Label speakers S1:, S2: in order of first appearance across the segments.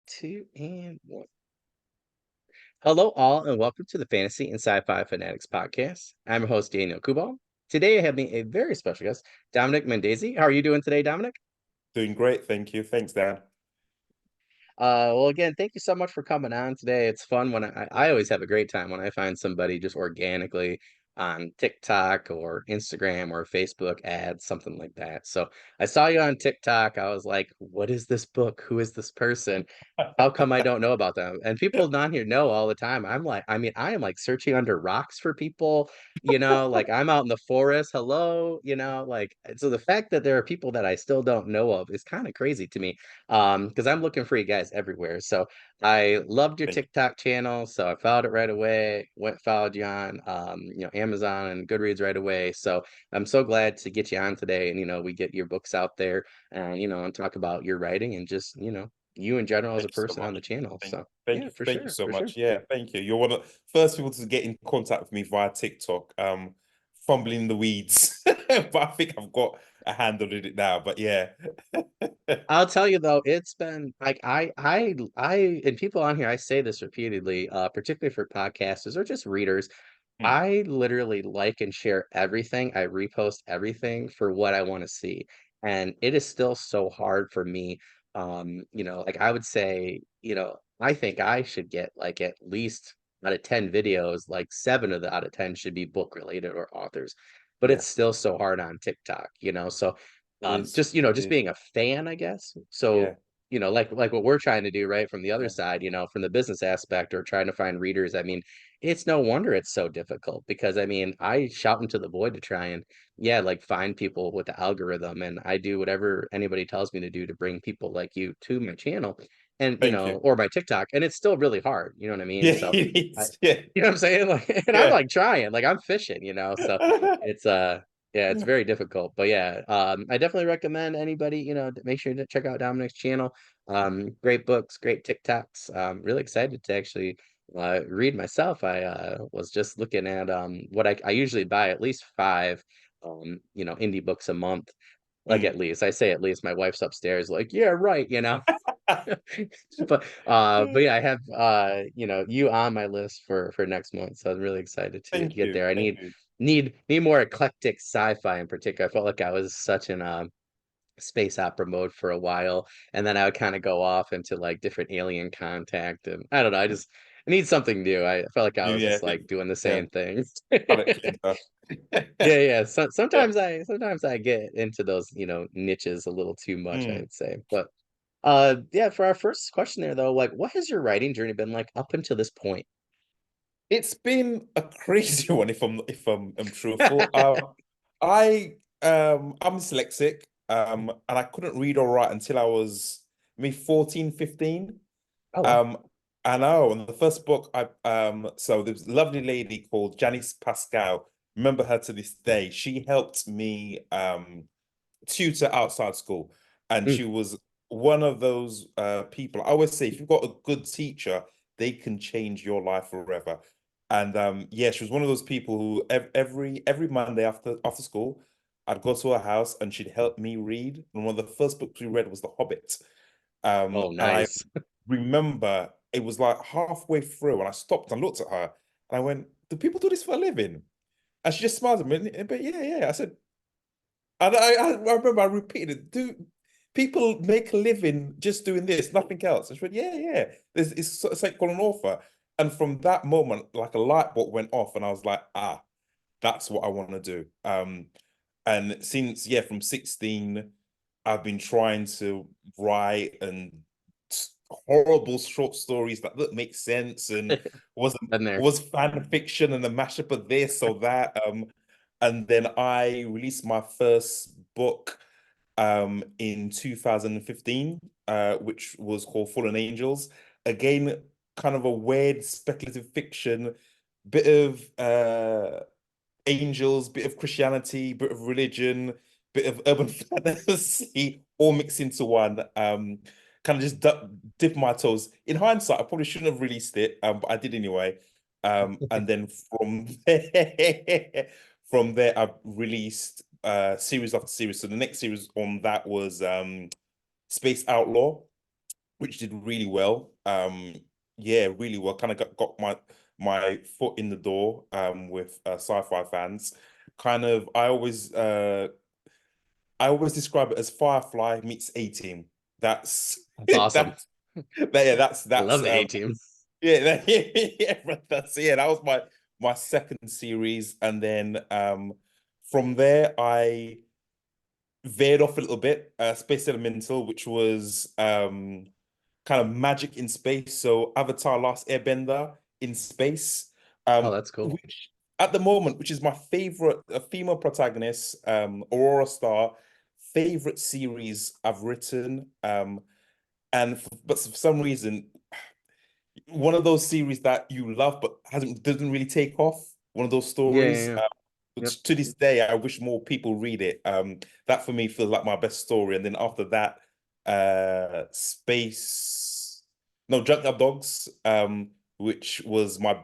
S1: Two and one. Hello, all, and welcome to the Fantasy and Sci-Fi Fanatics podcast. I'm your host, Daniel Coolbaugh. Today, I have me a very special guest, Dominic Mondesir. How are you doing today, Dominic?
S2: Doing great, thank you. Thanks, Dan.
S1: Well, again, thank you so much for coming on today. It's fun when I always have a great time when I find somebody just organically on TikTok or Instagram or Facebook ads, something like that. So I saw you on TikTok. I was like, what is this book? Who is this person? How come I don't know about them? And people down here know all the time. I am like searching under rocks for people, like I'm out in the forest. Hello, like so the fact that there are people that I still don't know of is kind of crazy to me. Because I'm looking for you guys everywhere. So I loved your
S2: Thank
S1: TikTok channel, so I followed it right away. Followed you on Amazon and Goodreads right away. So I'm so glad to get you on today, and we get your books out there, and talk about your writing and just you in general as a
S2: thank you so
S1: person on
S2: much.
S1: the channel.
S2: Thank,
S1: So
S2: thank
S1: yeah,
S2: you,
S1: for
S2: thank you
S1: sure,
S2: so
S1: for sure.
S2: much. Yeah, thank you. You're one of the first people to get in contact with me via TikTok. Fumbling the weeds, but I think I've got a handle on it now. But yeah,
S1: I'll tell you though, it's been like and people on here, I say this repeatedly, particularly for podcasters or just readers.
S2: Hmm,
S1: I literally like and share everything. I repost everything for what I want to see. And it is still so hard for me. Like I would say, I think I should get like at least out of 10 videos, like seven of the out of 10 should be book related or authors. But
S2: yeah,
S1: it's still so hard on TikTok. So
S2: it is.
S1: just being a fan, I guess. So
S2: Yeah,
S1: like what we're trying to do, right, from the other
S2: yeah.
S1: side, from the business aspect or trying to find readers. I mean, it's no wonder it's so difficult because I mean, I shout into the void to try and yeah, like find people with the algorithm, and I do whatever anybody tells me to do to bring people like you to my channel and
S2: Thank you.
S1: or my TikTok, and it's still really hard, you know what I mean?
S2: Yeah,
S1: So
S2: it
S1: I
S2: is. Yeah,
S1: you know what I'm saying? Like and I'm
S2: yeah.
S1: like trying, like I'm fishing. So it's yeah, it's very difficult. But yeah, I definitely recommend anybody, to make sure to check out Dominic's channel. Great books, great TikToks. Really excited to actually read myself. I was just looking at what I usually buy at least five indie books a month. Like
S2: Mm.
S1: at least. I say at least. My wife's upstairs like, yeah, right. But yeah, I have you on my list for next month. So I'm really excited to
S2: Thank
S1: get
S2: you.
S1: there. I
S2: Thank
S1: need
S2: you.
S1: need more eclectic sci-fi in particular. I felt like I was such in space opera mode for a while, and then I would kind of go off into like different alien contact, and I don't know. I need something new. I felt like I was
S2: Yeah,
S1: just like doing the
S2: yeah.
S1: same thing.
S2: Palate cleanser.
S1: Yeah. So
S2: Yeah.
S1: sometimes I get into those niches a little too much,
S2: Mm.
S1: I'd say. But yeah, for our first question there though, like what has your writing journey been like up until this point?
S2: It's been a crazy one if I'm truthful. I'm dyslexic, and I couldn't read or write until I was maybe 14, 15.
S1: Oh wow.
S2: Um, I know, and the first book so there was a lovely lady called Janice Pascal. Remember her to this day. She helped me tutor outside school, and
S1: Mm.
S2: she was one of those people. I always say, if you've got a good teacher, they can change your life forever. And yeah, she was one of those people who every Monday after school, I'd go to her house and she'd help me read. And one of the first books we read was The Hobbit.
S1: Oh
S2: And I
S1: nice.
S2: remember it was like halfway through, and I stopped and looked at her, and I went, "Do people do this for a living?" And she just smiled at me. But yeah, yeah. I said, and I remember I repeated it. Do people make a living just doing this, nothing else? And she went, yeah, yeah. It's like called an author. And from that moment, like a light bulb went off, and I was like, ah, that's what I want to do. And since yeah, from 16, I've been trying to write and horrible short stories that make sense and wasn't
S1: Been there.
S2: was fan fiction and a mashup of this or that. And then I released my first book in 2015, which was called Fallen Angels. Again, kind of a weird speculative fiction, bit of angels, bit of Christianity, bit of religion, bit of urban fantasy, all mixed into one. Kind of just dip my toes. In hindsight, I probably shouldn't have released it, but I did anyway. And then from there, from there, I've released series after series. So the next series on that was Space Outlaw. which did really well. Yeah, really well. Kind of got my foot in the door with sci-fi fans. Kind of, I always describe it as Firefly meets A-Team. That's
S1: That's awesome.
S2: yeah,
S1: I love
S2: that's
S1: the A team.
S2: yeah, that was my second series, and then from there I veered off a little bit. Space Elemental, which was kind of magic in space. So Avatar: Last Airbender in space,
S1: Oh, that's cool.
S2: which at the moment, which is my favorite female protagonist, Aurora Star, favorite series I've written. But for some reason, one of those series that you love but hasn't doesn't really take off. One of those
S1: Yeah, yeah,
S2: stories.
S1: yeah. Yep.
S2: Which to this day, I wish more people read it. That for me feels like my best story. And then after that, Space, no, Junkyard Dogs, which was my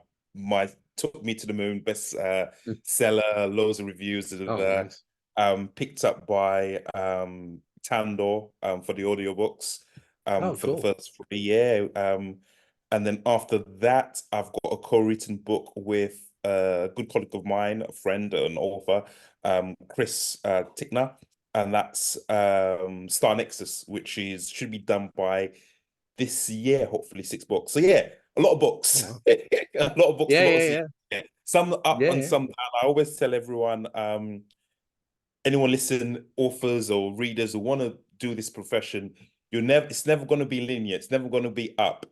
S2: took me to the moon, best
S1: Mm.
S2: seller, loads of reviews,
S1: Oh, nice.
S2: picked up by Tandor for the audiobooks
S1: Oh,
S2: for the
S1: cool.
S2: first 3 year. And then after that, I've got a co-written book with a good colleague of mine, a friend, an author, Chris Tickner, and that's Star Nexus, which is should be done by this year, hopefully 6 books. So yeah, a lot of
S1: Oh,
S2: books,
S1: wow.
S2: a lot of books, a
S1: Yeah,
S2: lot of
S1: yeah,
S2: series.
S1: yeah.
S2: Yeah. Some up
S1: Yeah,
S2: and
S1: yeah.
S2: some down. I always tell everyone, anyone listen, authors or readers who want to do this profession, it's never going to be linear. It's never going to be up.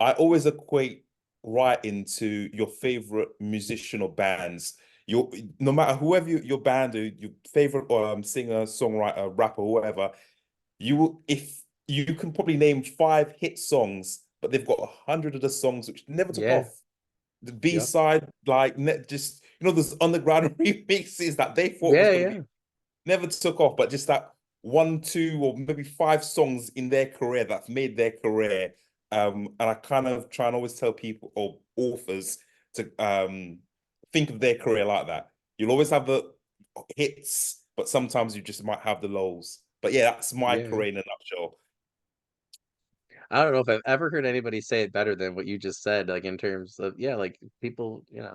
S2: I always equate writing to your favorite musician or bands. Your No matter whoever your band or your favorite singer, songwriter, rapper, whatever, you will if you can probably name 5 hit songs, but they've got 100 of the songs which never took
S1: Yeah.
S2: off. The B
S1: Yep.
S2: side, like just those underground remixes that they thought was
S1: Yeah,
S2: gonna be
S1: yeah.
S2: never took off, but just that 1, 2, or maybe 5 songs in their career that's made their career. And I kind of try and always tell people or authors to think of their career like that. You'll always have the hits, but sometimes you just might have the lows. But yeah, that's my
S1: Yeah, yeah.
S2: career in a nutshell.
S1: I don't know if I've ever heard anybody say it better than what you just said, like in terms of, yeah, like people, you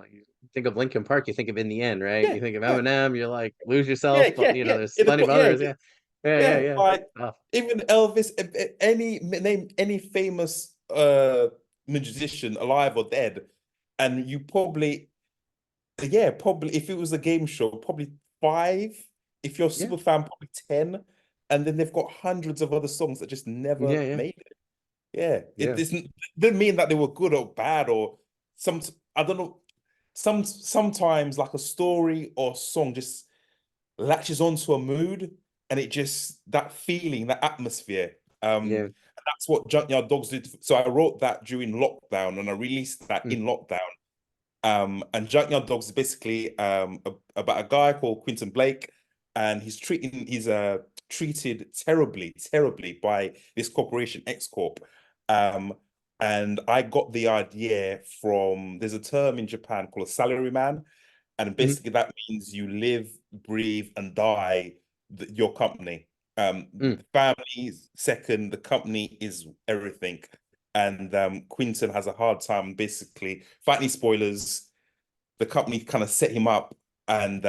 S1: think of Linkin Park, you think of In the End, right?
S2: Yeah,
S1: You think of
S2: yeah,
S1: Eminem, you're like Lose
S2: yeah,
S1: Yourself, but
S2: yeah, yeah.
S1: there's
S2: In
S1: plenty of
S2: yeah,
S1: others. Yeah. Yeah, yeah,
S2: yeah.
S1: yeah.
S2: Like
S1: Oh,
S2: even Elvis, name any famous musician alive or dead, and you probably yeah, probably if it was a game show, probably 5. If you're a
S1: yeah.
S2: super fan, probably 10. And then they've got hundreds of other songs that just never
S1: Yeah, yeah.
S2: made it. Yeah.
S1: Yeah.
S2: Didn't mean that they were good or bad or some I don't know. Sometimes like a story or song just latches onto a mood and it just that feeling, that atmosphere.
S1: Yeah.
S2: That's what Junkyard Dogs did. So I wrote that during lockdown and I released that
S1: Mm,
S2: in lockdown. And Junkyard Dogs is basically about a guy called Quentin Blake, and he's treated terribly, terribly by this corporation, X Corp. Um, and I got the idea from there's a term in Japan called a salaryman, and
S1: mhm,
S2: basically that means you live, breathe, and die your company.
S1: mm,
S2: The family is second, the company is everything. And Quinton has a hard time basically fighting spoilers. The company kind of set him up, and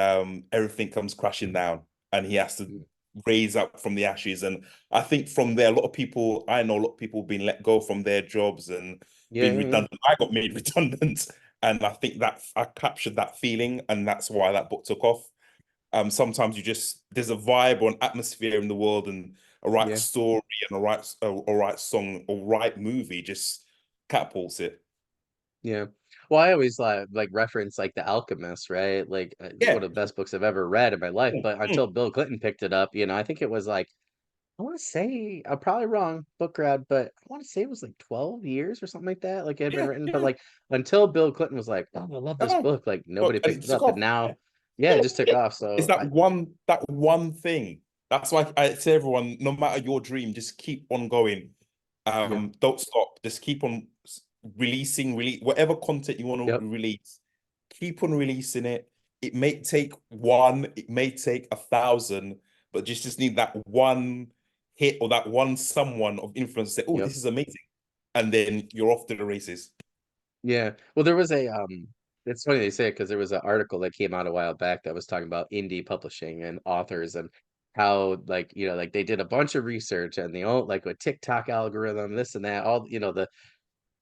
S2: everything comes crashing down, and he has to
S1: mm.
S2: raise up from the ashes. And I think from there, I know a lot of people being let go from their jobs and
S1: Yeah,
S2: being
S1: yeah, yeah.
S2: redundant. I got made redundant, and I think that I captured that feeling, and that's why that book took off. Sometimes there's a vibe or an atmosphere in the world, and a right
S1: Yeah.
S2: story and a right song or right movie just catapults it.
S1: Yeah. Well, I always like reference like The Alchemist, right? Like one
S2: Yeah.
S1: of the best books I've ever read in my life.
S2: Mm,
S1: But
S2: mm.
S1: until Bill Clinton picked it up, I think it was like I want to say I'm probably wrong, book grad, but I want to say it was like 12 years or something like that. Like it had been
S2: Yeah,
S1: written, but
S2: yeah.
S1: like until Bill Clinton was like, "Oh, I love
S2: I
S1: this
S2: know.
S1: book," like nobody
S2: But and
S1: picked
S2: it
S1: it
S2: took
S1: up, and
S2: off.
S1: now,
S2: Yeah.
S1: yeah, it just took off.
S2: It's
S1: So
S2: that one thing. That's why I say everyone, no matter your dream, just keep on going.
S1: yeah,
S2: Don't stop. Just keep on release whatever content you want
S1: yep,
S2: to release. Keep on releasing it. It may take one, it may take 1,000, but just need that one hit or that one someone of influence say, "Oh,
S1: Yep.
S2: this is amazing," and then you're off to the races.
S1: Yeah. Well, there was a it's funny they say it because there was an article that came out a while back that was talking about indie publishing and authors and how like, like they did a bunch of research and the old like with TikTok algorithm, this and that, all the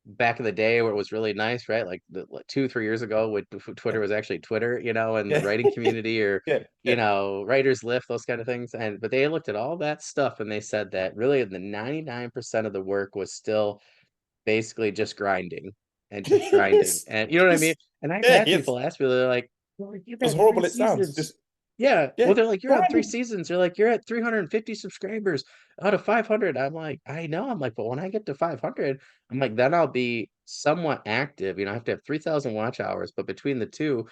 S1: back in the day where it was really nice, right? Like 2, 3 years ago when Twitter was actually Twitter, and the
S2: Yeah,
S1: writing community or
S2: yeah, yeah.
S1: writers lift, those kind of things. And but they looked at all that stuff and they said that really the 99% of the work was still basically just grinding and just grinding.
S2: Yes,
S1: And you know what I mean?
S2: yes,
S1: And I've
S2: yeah,
S1: had
S2: yes.
S1: people ask me, they're like, well, you've
S2: As
S1: had three
S2: horrible it sounds,
S1: seasons.
S2: just
S1: Yeah.
S2: yeah,
S1: Well, they're like, you're on three
S2: grinding.
S1: seasons. They're like, you're at 350 subscribers out of 500. I'm like, I know. I'm like, but when I get to 500, I'm like, then I'll be somewhat active. I have to have 3,000 watch hours. But between the two,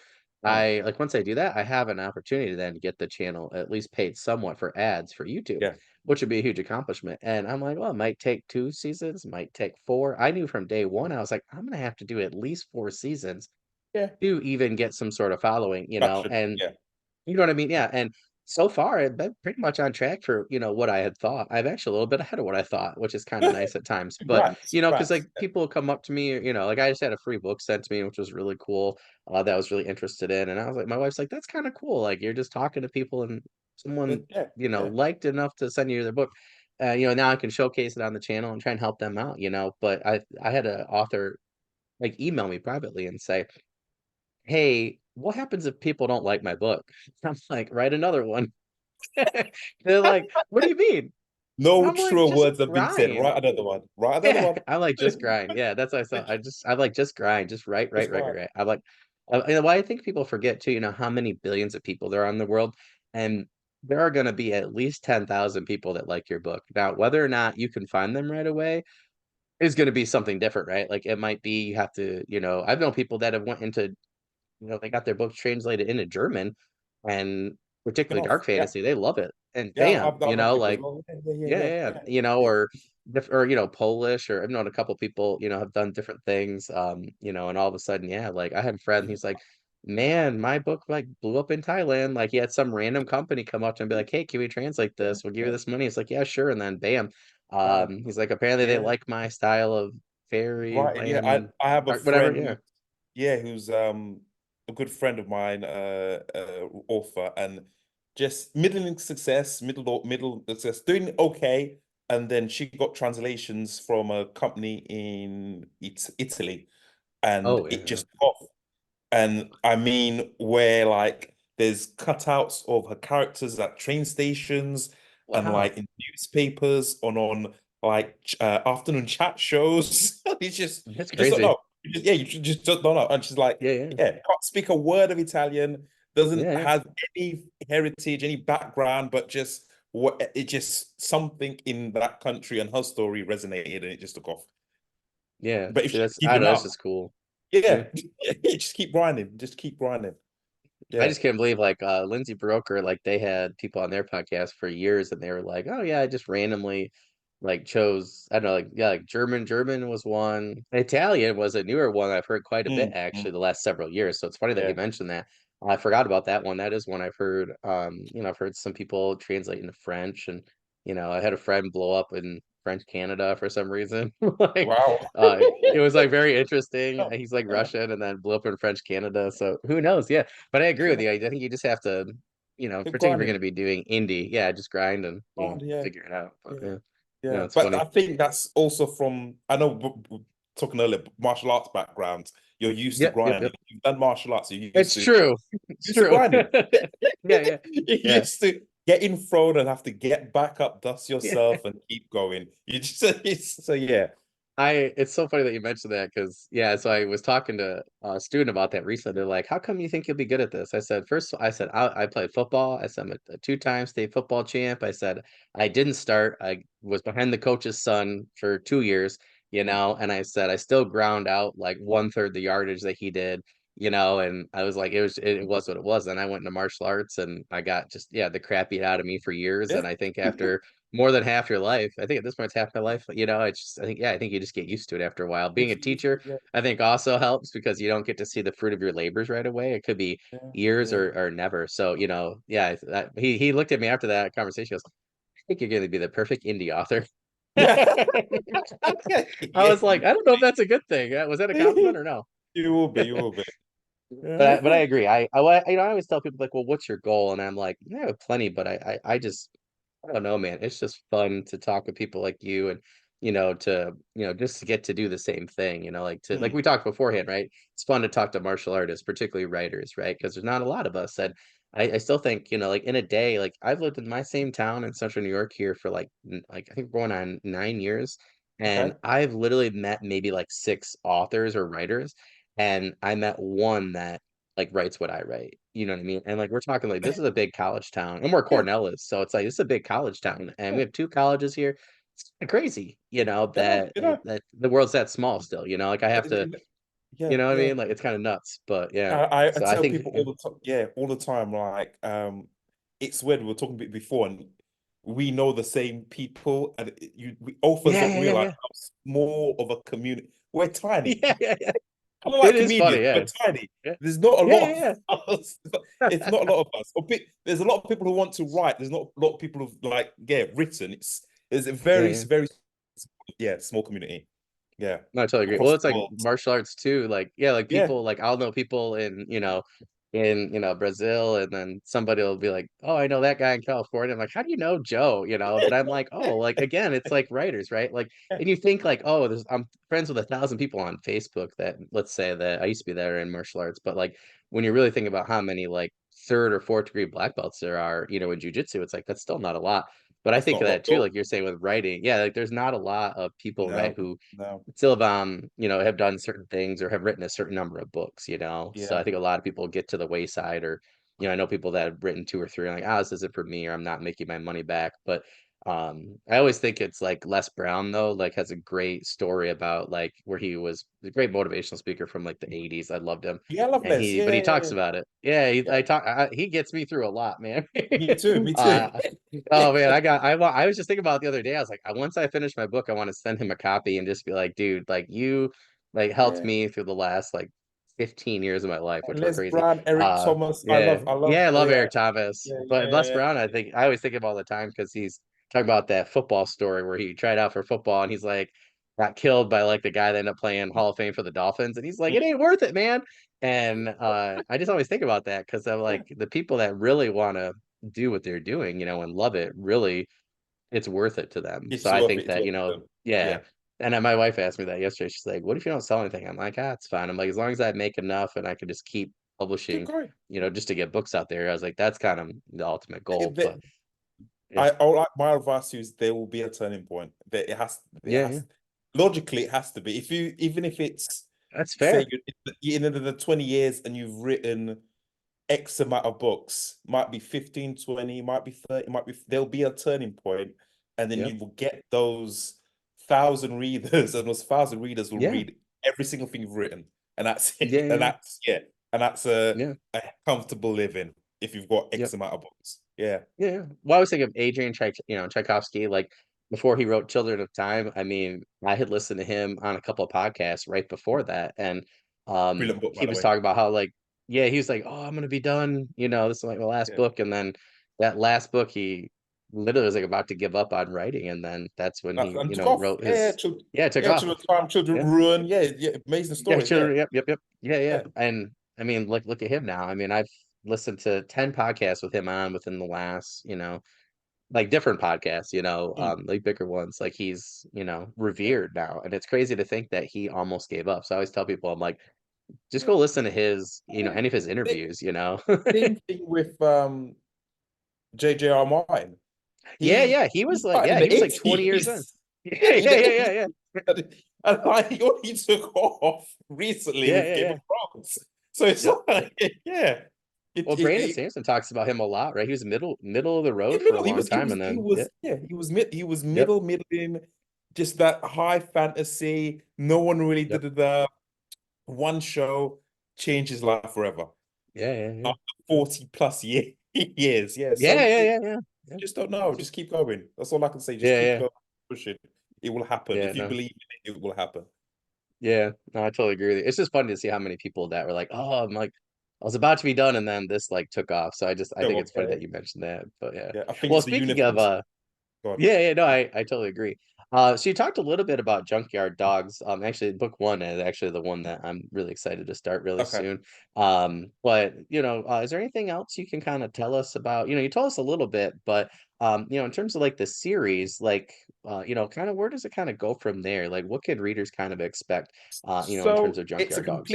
S2: Mm,
S1: I like once I do that, I have an opportunity then to get the channel at least paid somewhat for ads for YouTube,
S2: yeah,
S1: which would be a huge accomplishment. And I'm like, well, it might take 2 seasons, might take four. I knew from day one, I was like, I'm gonna have to do at least 4 seasons
S2: yeah.
S1: to even get some sort of following,
S2: Traction.
S1: and
S2: Yeah.
S1: you know what I mean? Yeah. And so far, I've been pretty much on track for, what I had thought. I've actually a little bit ahead of what I thought, which is kind of nice at times. But,
S2: Congrats,
S1: because like
S2: congrats.
S1: people will come up to me, like I just had a free book sent to me, which was really cool, that I was really interested in. And I was like, my wife's like, that's kind of cool. Like you're just talking to people and someone,
S2: Yeah, yeah.
S1: liked enough to send you their book. Now I can showcase it on the channel and try and help them out. But I had an author like email me privately and say, hey, what happens if people don't like my book? I'm like, write another one. They're like, what do you mean?
S2: No
S1: I'm like,
S2: truer
S1: just
S2: words have been said.
S1: grind.
S2: Write another one. Write another
S1: Yeah,
S2: one.
S1: I like just grind. Yeah, that's what I saw. I like just grind, just write,
S2: Just
S1: write, write, write,
S2: grind.
S1: write. I like, why I think people forget too, how many billions of people there are in the world, and there are going to be at least 10,000 people that like your book. Now, whether or not you can find them right away is going to be something different, right? Like it might be you have to, I've known people that have went into they got their books translated into German and
S2: Taken
S1: particularly
S2: off.
S1: dark
S2: Yeah.
S1: fantasy, they love it. And
S2: Yeah,
S1: bam,
S2: I've known people as
S1: like
S2: well. Yeah, yeah, yeah,
S1: yeah,
S2: yeah,
S1: yeah,
S2: yeah. Yeah.
S1: or Polish, or I've known a couple people, have done different things, and all of a sudden, yeah, like I had a friend,
S2: Yeah.
S1: he's like, man, my book like blew up in Thailand. Like he had some random company come up to him and be like, hey, can we translate
S2: Yeah.
S1: this? We'll give you
S2: Yeah.
S1: this money. It's like, yeah, sure. And then bam,
S2: Bam.
S1: he's like, apparently they
S2: Yeah.
S1: like my style of fairy
S2: Right. Yeah. I,
S1: land
S2: I have a
S1: art, whatever.
S2: friend
S1: Yeah.
S2: who, yeah, who's a good friend of mine, author, and just middling success, middle success, doing okay. And then she got translations from a company in Italy, and
S1: Oh
S2: it
S1: yeah.
S2: just took off. And I mean, where like there's cutouts of her characters at train stations and
S1: Wow.
S2: like in newspapers on like afternoon chat shows. It's just
S1: That's
S2: you just don't
S1: crazy.
S2: know. Yeah, just don't know. And she's like,
S1: Yeah, yeah.
S2: yeah, can't speak a word of Italian,
S1: Yeah,
S2: doesn't
S1: yeah.
S2: have any heritage, any background, but just what it just something in that country and her story resonated and it just took off.
S1: Yeah.
S2: But if
S1: See,
S2: she
S1: that's
S2: give
S1: I
S2: him
S1: know that's
S2: up,
S1: just cool. Yeah.
S2: yeah, just keep grinding, just keep grinding.
S1: I
S2: Yeah.
S1: just can't believe like Lindsay Broker, like they had people on their podcast for years and they were like, oh yeah, I just randomly like chose, I don't know, like yeah, like German was one. Italian was a newer one I've heard quite a bit
S2: Mm, mm,
S1: actually the last several years. So it's funny that you
S2: yeah.
S1: mentioned that. I forgot about that one. That is one I've heard. I've heard some people translate into French, and I had a friend blow up in French Canada for some reason. Like,
S2: Wow.
S1: it was like very interesting.
S2: Yeah,
S1: He's like
S2: yeah.
S1: Russian and then blew up in French Canada. So who knows? Yeah, but I agree with you. I think you just have to,
S2: Keep
S1: particularly if you're going to
S2: grinding.
S1: be doing indie, yeah, just grind and
S2: Yeah,
S1: figure it out. But
S2: yeah,
S1: yeah,
S2: yeah.
S1: it's
S2: But I
S1: funny.
S2: think that's also from, I know talking earlier, martial arts background, you're used to
S1: Yep, yep,
S2: grinding.
S1: yep.
S2: You've done martial arts, you're
S1: It's true. It's
S2: used to
S1: true.
S2: grinding.
S1: Yeah, yeah,
S2: You're
S1: yeah.
S2: used to getting thrown and have to get back up, dust
S1: Yeah.
S2: yourself, and keep going. You just so yeah.
S1: It's so funny that you mentioned that because yeah, so I was talking to a student about that recently. They're like, "How come you think you'll be good at this?" I said, first, I said I played football. I said I'm a two-time state football champ. I said I didn't start. I was behind the coach's son for 2 years, and I said I still ground out like 1/3 the yardage that he did, and I was like, it was what it was. And I went into martial arts and I got just yeah the crap beat out of me for years.
S2: Yeah.
S1: And I think after more than half your life. I think at this point it's half my life. It's just I think yeah, I think you just get used to it after a while. Being a teacher,
S2: Yeah,
S1: I think also helps because you don't get to see the fruit of your labors right away. It could be
S2: yeah,
S1: years
S2: yeah.
S1: or never. So, yeah, he looked at me after that conversation. He goes, think you're going to be the perfect indie author.
S2: Yeah.
S1: I
S2: Yeah,
S1: was like, I don't know if that's a good thing. Was that a compliment or no?
S2: you will be, you will be.
S1: But I agree. I always tell people like, well, what's your goal? And I'm like, yeah, I have plenty, but I just I don't know, man. It's just fun to talk with people like you and to just to get to do the same thing, like
S2: Hmm,
S1: we talked beforehand, right? It's fun to talk to martial artists, particularly writers, right? Because there's not a lot of us. And I still think, like in a day, like I've lived in my same town in central New York here for like I think we're going on 9 years. And
S2: okay.
S1: I've literally met maybe like six authors or writers. And I met one that like writes what I write. You know what I mean? And like we're talking like this is a big college town, and where
S2: Yeah,
S1: Cornell is, so it's like this is a big college town, and
S2: yeah.
S1: we have two colleges here. It's kinda crazy,
S2: Yeah, you know,
S1: that the world's that small still. Like I have to,
S2: yeah,
S1: what I
S2: yeah.
S1: mean? Like it's kind of nuts, but yeah.
S2: I
S1: So I
S2: tell
S1: think,
S2: people
S1: yeah,
S2: all the time, yeah, all the time, like, it's weird. We were talking a bit before, and we know the same people, and we authors
S1: yeah,
S2: don't
S1: yeah, yeah,
S2: realize
S1: yeah,
S2: how small of a community. We're tiny,
S1: yeah, yeah, yeah.
S2: kind of
S1: It
S2: like
S1: is funny,
S2: comedians. We're
S1: yeah,
S2: tiny.
S1: yeah,
S2: There's not a
S1: yeah,
S2: lot
S1: yeah,
S2: of us. It's not a lot of us. There's a lot of people who want to write. There's not a lot of people who've like, yeah, written. It's a
S1: yeah,
S2: very,
S1: yeah.
S2: very, yeah, small community. Yeah,
S1: No, I totally agree. Well,
S2: across the
S1: it's like
S2: world.
S1: martial arts too. Like, yeah, like
S2: Yeah,
S1: people, like I'll know people in Brazil, and then somebody will be like, "Oh, I know that guy in California." I'm like, "How do you know Joe?" But I'm like, "Oh, like again, it's like writers, right?" Like,
S2: yeah,
S1: and you think like, "Oh, I'm friends with 1,000 people on Facebook that let's say that I used to be there in martial arts," but like when you really think about how many like third or fourth degree black belts there are, in jujitsu, it's like that's still not a lot. But I
S2: that's
S1: think
S2: not a
S1: of
S2: lot
S1: that too,
S2: though.
S1: like you're saying with writing, yeah, like there's not a lot of people, right,
S2: No,
S1: who
S2: no.
S1: still have done certain things or have written a certain number of books. So
S2: Yeah.
S1: I think a lot of people get to the wayside, or I know people that have written two or three and like, this isn't for me, or I'm not making my money back. But I always think it's like Les Brown though, like has a great story about like where he was a great motivational speaker from like the 80s. I loved him.
S2: Yeah, I love
S1: And
S2: Les.
S1: he
S2: Yeah,
S1: but he
S2: yeah, yeah,
S1: talks
S2: yeah.
S1: about it. Yeah,
S2: Yeah.
S1: he gets me through a lot, man.
S2: Me too, me too.
S1: uh Oh man, I was just thinking about it the other day. I was like, once I finish my book, I want to send him a copy and just be like, dude, like you like helped
S2: Yeah.
S1: me through the last like 15 years of my life, which were
S2: Les
S1: crazy.
S2: Brown, Eric Thomas.
S1: Yeah,
S2: I love,
S1: yeah, I love
S2: yeah,
S1: Eric Thomas,
S2: yeah,
S1: but
S2: yeah,
S1: Les
S2: yeah,
S1: Brown, I always think of all the time because he's talking about that football story where he tried out for football and he's like got killed by like the guy that ended up playing Hall of Fame for the Dolphins, and he's like,
S2: yeah.
S1: it ain't worth it, man. And I just always think about that because I'm
S2: Yeah.
S1: like the people that really want to do what they're doing, and love it, really it's worth it to them. So
S2: It's
S1: I
S2: worth it.
S1: think
S2: It's
S1: that,
S2: worth it.
S1: yeah.
S2: Yeah.
S1: And then my wife asked me that yesterday. She's like, what if you don't sell anything? I'm like, it's fine. I'm like, as long as I make enough and I can just keep
S2: Keep
S1: publishing,
S2: going.
S1: just to get books out there. I was like, that's kind of the ultimate goal. But yeah,
S2: I like my advice is there will be a turning point. That it
S1: yeah, yeah.
S2: has logically it has to be. If you even if it's
S1: That's
S2: say
S1: fair.
S2: you're in the 20 years and you've written X amount of books, might be 15, 20, might be 30, might be there'll be a turning point, and then
S1: Yep.
S2: you will get those thousand readers, and those thousand readers will
S1: Yeah.
S2: read every single thing you've written. And that's
S1: Yeah.
S2: it. And
S1: Yeah.
S2: that's yeah. And that's
S1: Yeah.
S2: a comfortable living if you've got X
S1: Yep.
S2: amount of books. Yeah.
S1: Yeah. Well, I was thinking of Adrian Tchaikovsky, like before he wrote Children of Time. I mean, I had listened to him on a couple of podcasts right before that. And
S2: Brilliant book, by
S1: he
S2: the
S1: was
S2: way.
S1: talking about how like, yeah, he was like, oh, I'm gonna be done, this is like my last
S2: Yeah.
S1: book. And then that last book he literally was like about to give up on writing. And then that's when he,
S2: And took off.
S1: wrote his
S2: Yeah,
S1: took
S2: yeah,
S1: off.
S2: children time, children
S1: Yeah.
S2: ruin. Yeah, yeah, amazing
S1: Yeah,
S2: stories. Yeah.
S1: children. Yep, yep, yep. Yeah, yeah.
S2: Yeah.
S1: And I mean, look at him now. I mean, I've listened to 10 podcasts with him on within the last, like different podcasts,
S2: Mm.
S1: like bigger ones. Like he's,
S2: Yeah.
S1: revered now. And it's crazy to think that he almost gave up. So I always tell people, I'm like, just
S2: Yeah.
S1: go listen to his,
S2: Yeah.
S1: any of his
S2: Sa-
S1: interviews.
S2: Same thing with JJR Martin.
S1: Yeah,
S2: He
S1: yeah. He was like,
S2: started in
S1: yeah, he
S2: the
S1: was like 20 years in.
S2: 80s.
S1: Yeah,
S2: Yeah, in
S1: yeah,
S2: the
S1: yeah, yeah,
S2: 80s.
S1: yeah.
S2: And like he only took off recently
S1: Yeah,
S2: with
S1: yeah,
S2: Game
S1: yeah.
S2: of Thrones. So it's
S1: Yep, yep.
S2: like, yeah.
S1: Well, Brandon Sanderson talks about him a lot, right? He was middle of the road
S2: In
S1: for a
S2: middle,
S1: long time, and then yeah,
S2: he was
S1: yep,
S2: middling, just that high fantasy. No one really
S1: yep.
S2: did the one show changed his life forever.
S1: Yeah, yeah, yeah.
S2: After 40 plus years. Yeah. So
S1: Yeah, yeah, yeah, yeah. Yeah.
S2: just don't know. Just keep going. That's all I can say. Just
S1: Yeah,
S2: keep
S1: yeah.
S2: going, push it. It will happen.
S1: Yeah,
S2: If you
S1: no.
S2: believe in it, it will happen.
S1: Yeah. No, I totally agree with you. It's just funny to see how many people that were like, oh, I'm like, I was about to be done and then this like took off. So I think
S2: So,
S1: it's funny
S2: okay.
S1: that you mentioned that. But yeah.
S2: Yeah, I think
S1: Well,
S2: it's the
S1: speaking of
S2: uniforms. God.
S1: Yeah, yeah, no, I totally agree. So you talked a little bit about Junkyard Dogs. Actually, book one is actually the one that I'm really excited to start really
S2: Okay.
S1: soon. But is there anything else you can kind of tell us about? You told us a little bit, but in terms of like the series, like kind of where does it kind of go from there? Like, what could readers kind of expect? In terms
S2: So
S1: of Junkyard Dogs.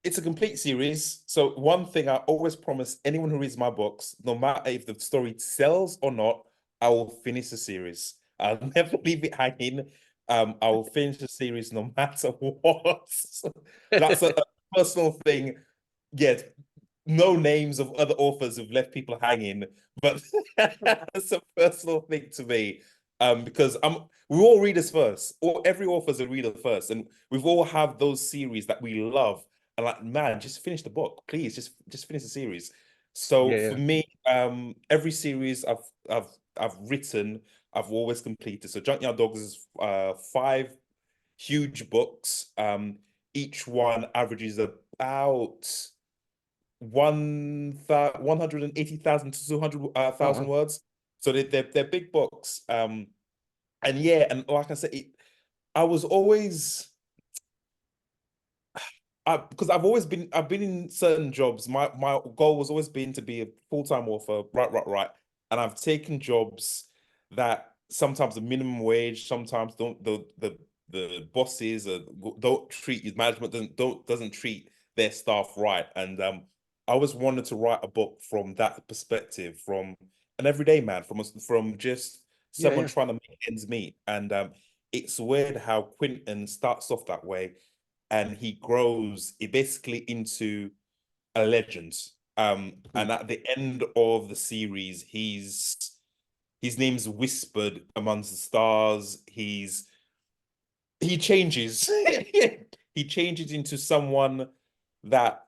S2: it's a complete series. So one thing I always promise anyone who reads my books, no matter if the story sells or not, I will finish the series. I'll never leave it hanging. I will finish the series no matter what. So that's a personal thing. Yeah, no names of other authors who've left people hanging, but it's a personal thing to me. Because we all readers first, or every author's a reader first, and we've all have those series that we love. And like, man, just finish the book, please. Just finish the series. So
S1: Yeah,
S2: for
S1: yeah.
S2: me, every series I've written, I've always completed. So Junkyard Dogs is five huge books. Each one averages about 180,000 to 200
S1: Oh,
S2: thousand
S1: wow.
S2: words. So they're big books. And yeah, and like I said, I was always because I've been in certain jobs. My goal was always been to be a full-time author, right. And I've taken jobs that sometimes the minimum wage, sometimes don't the bosses don't treat his management doesn't treat their staff right. And I always wanted to write a book from that perspective, from an everyday man, from just
S1: Yeah,
S2: someone
S1: yeah.
S2: trying to make ends meet. And it's weird how Quentin starts off that way and he grows it basically into a legend.
S1: Hmm.
S2: And at the end of the series, his name's whispered amongst the stars. He changes. He changes into someone that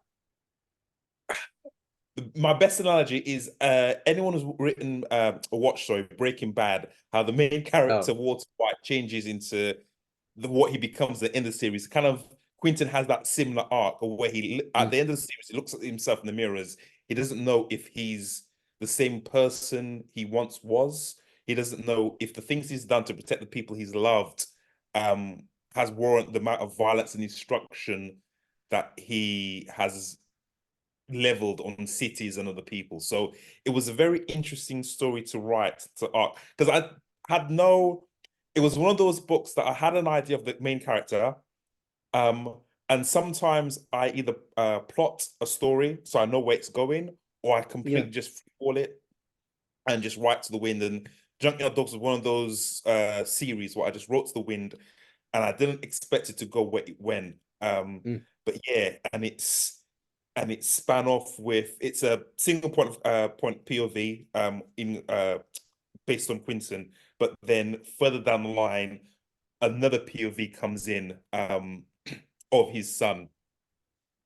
S2: my best analogy is anyone who's written or watched, sorry, Breaking Bad, how the main
S1: Oh.
S2: character Walter White changes into what he becomes at the end of the series. Kind of Quentin has that similar arc of where at
S1: Mm.
S2: the end of the series he looks at himself in the mirrors. He doesn't know if he's the same person he once was. He doesn't know if the things he's done to protect the people he's loved um has warrant the amount of violence and destruction that he has leveled on cities and other people. So it was a very interesting story to write to art because I had no. It was one of those books that I had an idea of the main character, um, and sometimes I either plot a story so I know where it's going, or I
S1: Yeah.
S2: completely just freefall it and just write to the wind. And Junkyard Dogs was one of those series where I just wrote to the wind, and I didn't expect it to go where it went.
S1: Mm.
S2: But yeah, and it's span off with it's a single point POV in based on Quinton, but then further down the line, another POV comes in of his son.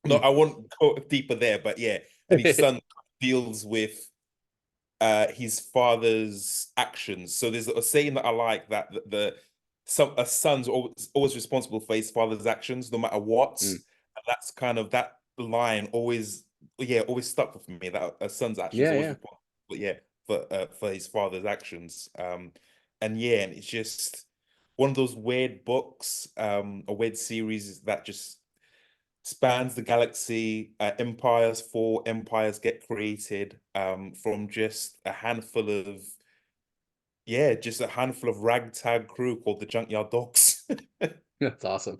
S2: No,
S1: Mm.
S2: I won't go deeper there, but yeah, and his son deals with his father's actions. So there's a saying that I like that a son's always responsible for his father's actions, no matter what.
S1: Mm.
S2: And that's kind of that line always, yeah, always stuck with me. That a son's actions
S1: Yeah,
S2: always
S1: yeah.
S2: responsible, yeah, for his father's actions. And yeah, and it's just one of those weird books, a weird series that just spans the galaxy. Empires fall, empires get created from just a handful of yeah, just a handful of ragtag crew called the Junkyard Dogs.
S1: That's awesome.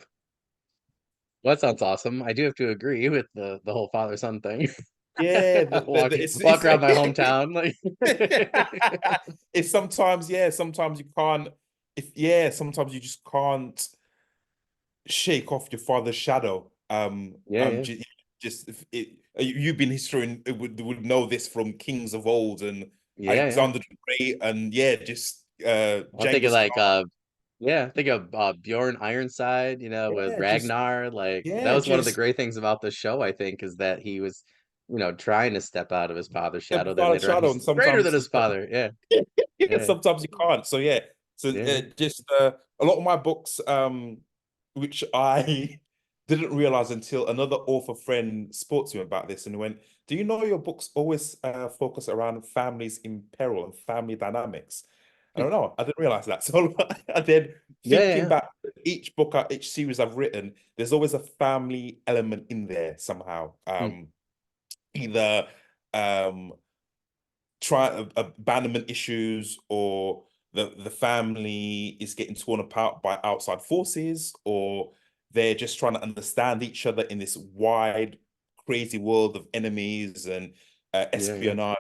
S1: Well, that sounds awesome. I do have to agree with the whole father-son thing.
S2: Yeah,
S1: Walk around my hometown, like
S2: it's sometimes yeah, sometimes you can't if yeah, sometimes you just can't shake off your father's shadow.
S1: Yeah, yeah.
S2: Just if you've been history and would know this from kings of old and
S1: Yeah, yeah.
S2: Alexander the Great and yeah, just
S1: I'm thinking
S2: Genghis
S1: like,
S2: Khan.
S1: yeah, think of Bjorn Ironside, with
S2: Yeah, just
S1: Ragnar. Like that
S2: yeah,
S1: was one of the
S2: just
S1: great things about the show, I think, is that he was, trying to step out of his father's
S2: step
S1: shadow. Then
S2: without a
S1: later on,
S2: shadow,
S1: he's
S2: and
S1: greater than
S2: sometimes
S1: his father. Yeah, yeah,
S2: sometimes you can't. So yeah, so
S1: yeah,
S2: just a lot of my books, which I didn't realize until another author friend spoke to me about this and went, "Do you know your books always focus around families in peril and family dynamics?" I don't know. I didn't realize that. So and then
S1: Yeah, yeah,
S2: thinking
S1: yeah.
S2: back, each book, each series I've written, there's always a family element in there somehow.
S1: Mm,
S2: Either um try abandonment issues, or the family is getting torn apart by outside forces, or they're just trying to understand each other in this wide, crazy world of enemies and
S1: yeah, yeah.
S2: espionage.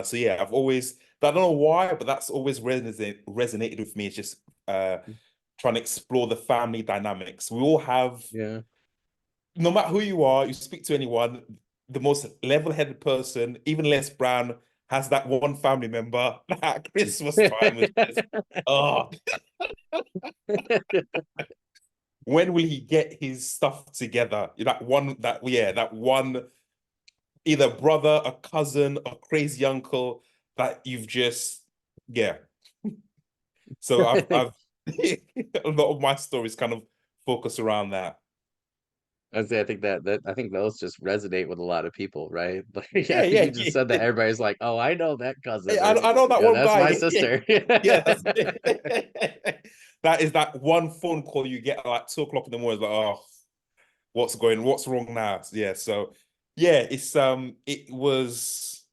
S2: So yeah, I've always, I don't know why, but that's always resonated with me. It's just
S1: Mm,
S2: trying to explore the family dynamics. We all have,
S1: yeah.
S2: no matter who you are, you speak to anyone, the most level-headed person, even Les Brown, has that one family member at Christmas time who's just, oh, when will he get his stuff together? That one, either brother, a cousin, a crazy uncle that you've just, yeah. So I've a lot of my stories kind of focus around that.
S1: I say, I think that I think those just resonate with a lot of people, right? Like, yeah,
S2: Yeah,
S1: you
S2: yeah,
S1: just said that
S2: yeah.
S1: everybody's like, "Oh, I know that cousin,"
S2: I,
S1: or,
S2: I know that one
S1: "That's
S2: guy.
S1: my
S2: Yeah,
S1: sister."
S2: yeah, that's that is that one phone call you get at like 2 o'clock in the morning. It's like, oh, what's wrong now? Yeah, so yeah, it was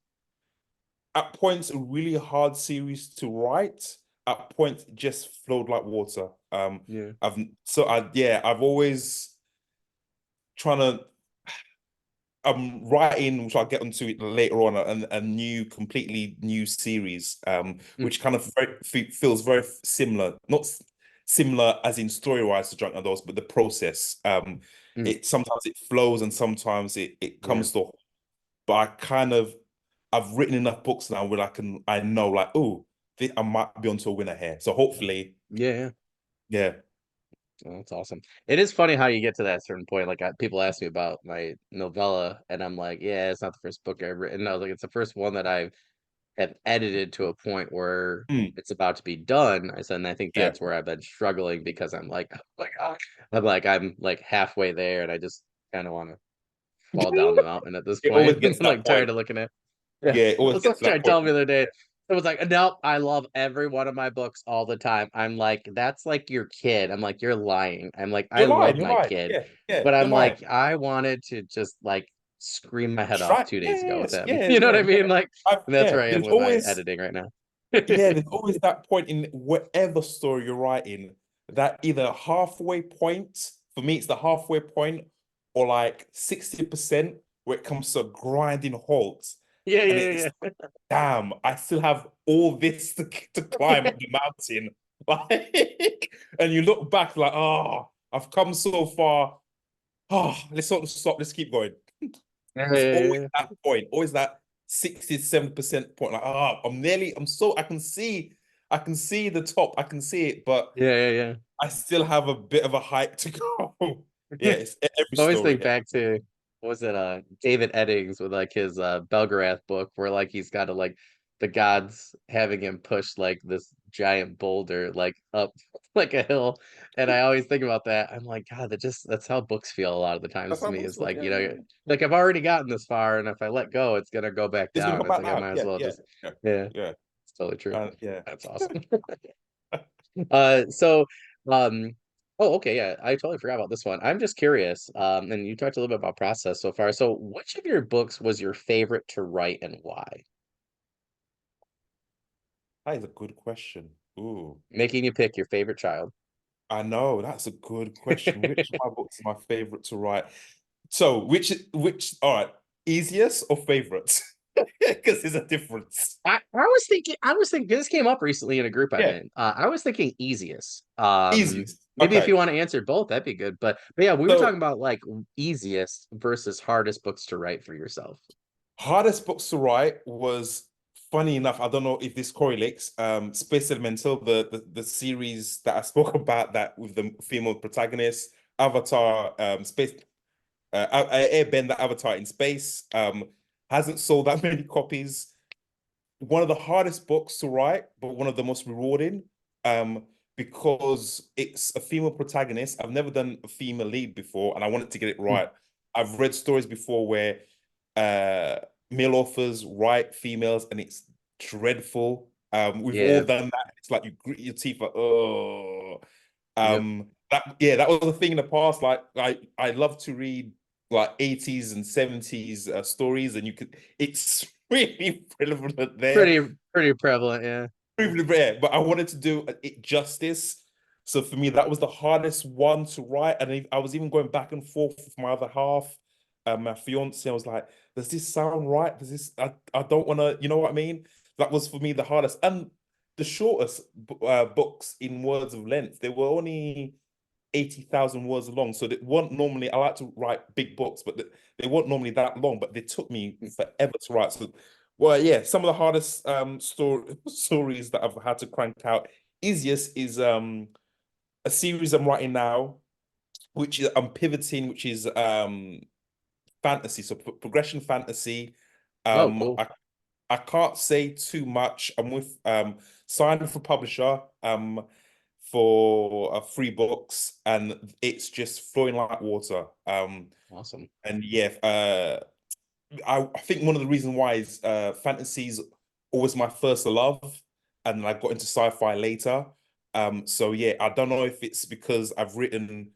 S2: at points a really hard series to write. At points, it just flowed like water.
S1: Yeah.
S2: I've always trying to I'm writing, which I'll get onto it later on, a new, completely new series,
S1: Mm,
S2: which kind of feels very similar, not similar as in story-wise to Drunk Adults, but the process.
S1: mm,
S2: It sometimes it flows and sometimes it
S1: yeah.
S2: comes to, but I've written enough books now where I know like, oh, I might be onto a winner here. So hopefully,
S1: Yeah, yeah.
S2: yeah,
S1: Oh, that's awesome. It is funny how you get to that certain point. Like, people ask me about my novella, and I'm like, "Yeah, it's not the first book I've written." No, like, it's the first one that I have edited to a point where
S2: mm,
S1: it's about to be done. I said, and I think
S2: yeah.
S1: that's where I've been struggling because I'm like, "Oh my God." I'm like halfway there, and I just kind of want to fall down the mountain at this
S2: It always
S1: point.
S2: gets
S1: I'm
S2: to that
S1: like tired
S2: point.
S1: of looking at. Yeah,
S2: Yeah, it always
S1: someone
S2: gets to
S1: tried
S2: that
S1: to
S2: point.
S1: tell me the other day. It was like, "Nope, I love every one of my books all the time." I'm like, "That's like your kid." I'm like, "You're lying." I'm like, "I
S2: You're lying.
S1: love
S2: You're
S1: my
S2: lying.
S1: kid."
S2: Yeah, yeah,
S1: But
S2: you're
S1: I'm
S2: lying.
S1: like, I wanted to just like scream my head off
S2: Try.
S1: 2 days ago with
S2: Yes,
S1: him.
S2: yeah,
S1: You know what
S2: yeah,
S1: I
S2: yeah.
S1: mean? Like, and that's
S2: Yeah.
S1: where I am with my editing right now.
S2: There's always that point in whatever story you're writing, that either halfway point, for me, it's the halfway point, or like 60% where it comes to a grinding halt.
S1: Yeah,
S2: And
S1: yeah,
S2: it's,
S1: yeah,
S2: damn, I still have all this to climb up the mountain. Like, and you look back like, oh, I've come so far. Oh, let's not stop. Let's keep going.
S1: yeah,
S2: It's
S1: yeah,
S2: always
S1: yeah,
S2: that point, always that 67% point. Like, I can see the top, I can see it, but
S1: yeah, yeah, yeah.
S2: I still have a bit of a hike to go. Yeah, it's every
S1: I always
S2: story.
S1: think
S2: Yeah.
S1: back to, what was it, David Eddings with like his Belgarath book, where like he's got to like the gods having him push like this giant boulder like up like a hill. And I always think about that. I'm like, God, that's how books feel a lot of the times
S2: That's
S1: to
S2: how
S1: me.
S2: books
S1: Is
S2: work.
S1: like,
S2: Yeah, yeah.
S1: like I've already gotten this far, and if I let go, it's gonna go back
S2: It's gonna
S1: down.
S2: come
S1: It's
S2: back
S1: like I
S2: now.
S1: might as
S2: Yeah,
S1: well
S2: yeah,
S1: just,
S2: yeah,
S1: yeah,
S2: yeah.
S1: it's totally true.
S2: Yeah.
S1: That's awesome. So, um, oh, okay, yeah, I totally forgot about this one. I'm just curious, and you talked a little bit about process so far. So, which of your books was your favorite to write and why?
S2: That is a good question. Ooh,
S1: Making you pick your favorite child.
S2: I know that's a good question. Which of my books is my favorite to write? So, all right, easiest or favorite? Because there's a difference.
S1: I was thinking this came up recently in a group I'm
S2: Yeah,
S1: in. I was thinking easiest.
S2: easiest.
S1: Maybe if
S2: Okay.
S1: you want to answer both, that'd be good. But yeah, we were talking
S2: So,
S1: about like easiest versus hardest books to write for yourself.
S2: hardest books to write was, funny enough, I don't know if this correlates. Space Elemental, the series that I spoke about, that with the female protagonist, Avatar, Space, Airbender Avatar in Space, hasn't sold that many copies. One of the hardest books to write, but one of the most rewarding, because it's a female protagonist. I've never done a female lead before, and I wanted to get it
S1: Mm,
S2: right. I've read stories before where uh, male authors write females, and it's dreadful. We've all
S1: yeah.
S2: done that. It's like you grit your teeth like, oh.
S1: Yep.
S2: That was the thing in the past. Like I love to read like 80s and 70s stories, and you could it's really relevant there.
S1: Pretty prevalent, yeah.
S2: Really rare, but I wanted to do it justice. So for me, that was the hardest one to write. And I was even going back and forth with my other half, my fiance. I was like, does this sound right? Does this, I don't want to, you know what I mean? That was for me the hardest and the shortest books in words of length. They were only 80,000 words long. So they weren't normally, I like to write big books, but they weren't normally that long, but they took me forever to write. So, well, yeah, some of the hardest stories that I've had to crank out. Easiest is a series I'm writing now, which is I'm pivoting, which is fantasy, so progression fantasy.
S1: Oh,
S2: Um,
S1: cool.
S2: I I can't say too much. I'm with signed with a publisher for 3 books, and it's just flowing like water.
S1: Awesome.
S2: And yeah, I think one of the reasons why is fantasy's always my first love, and I got into sci-fi later. So yeah, I don't know if it's because I've written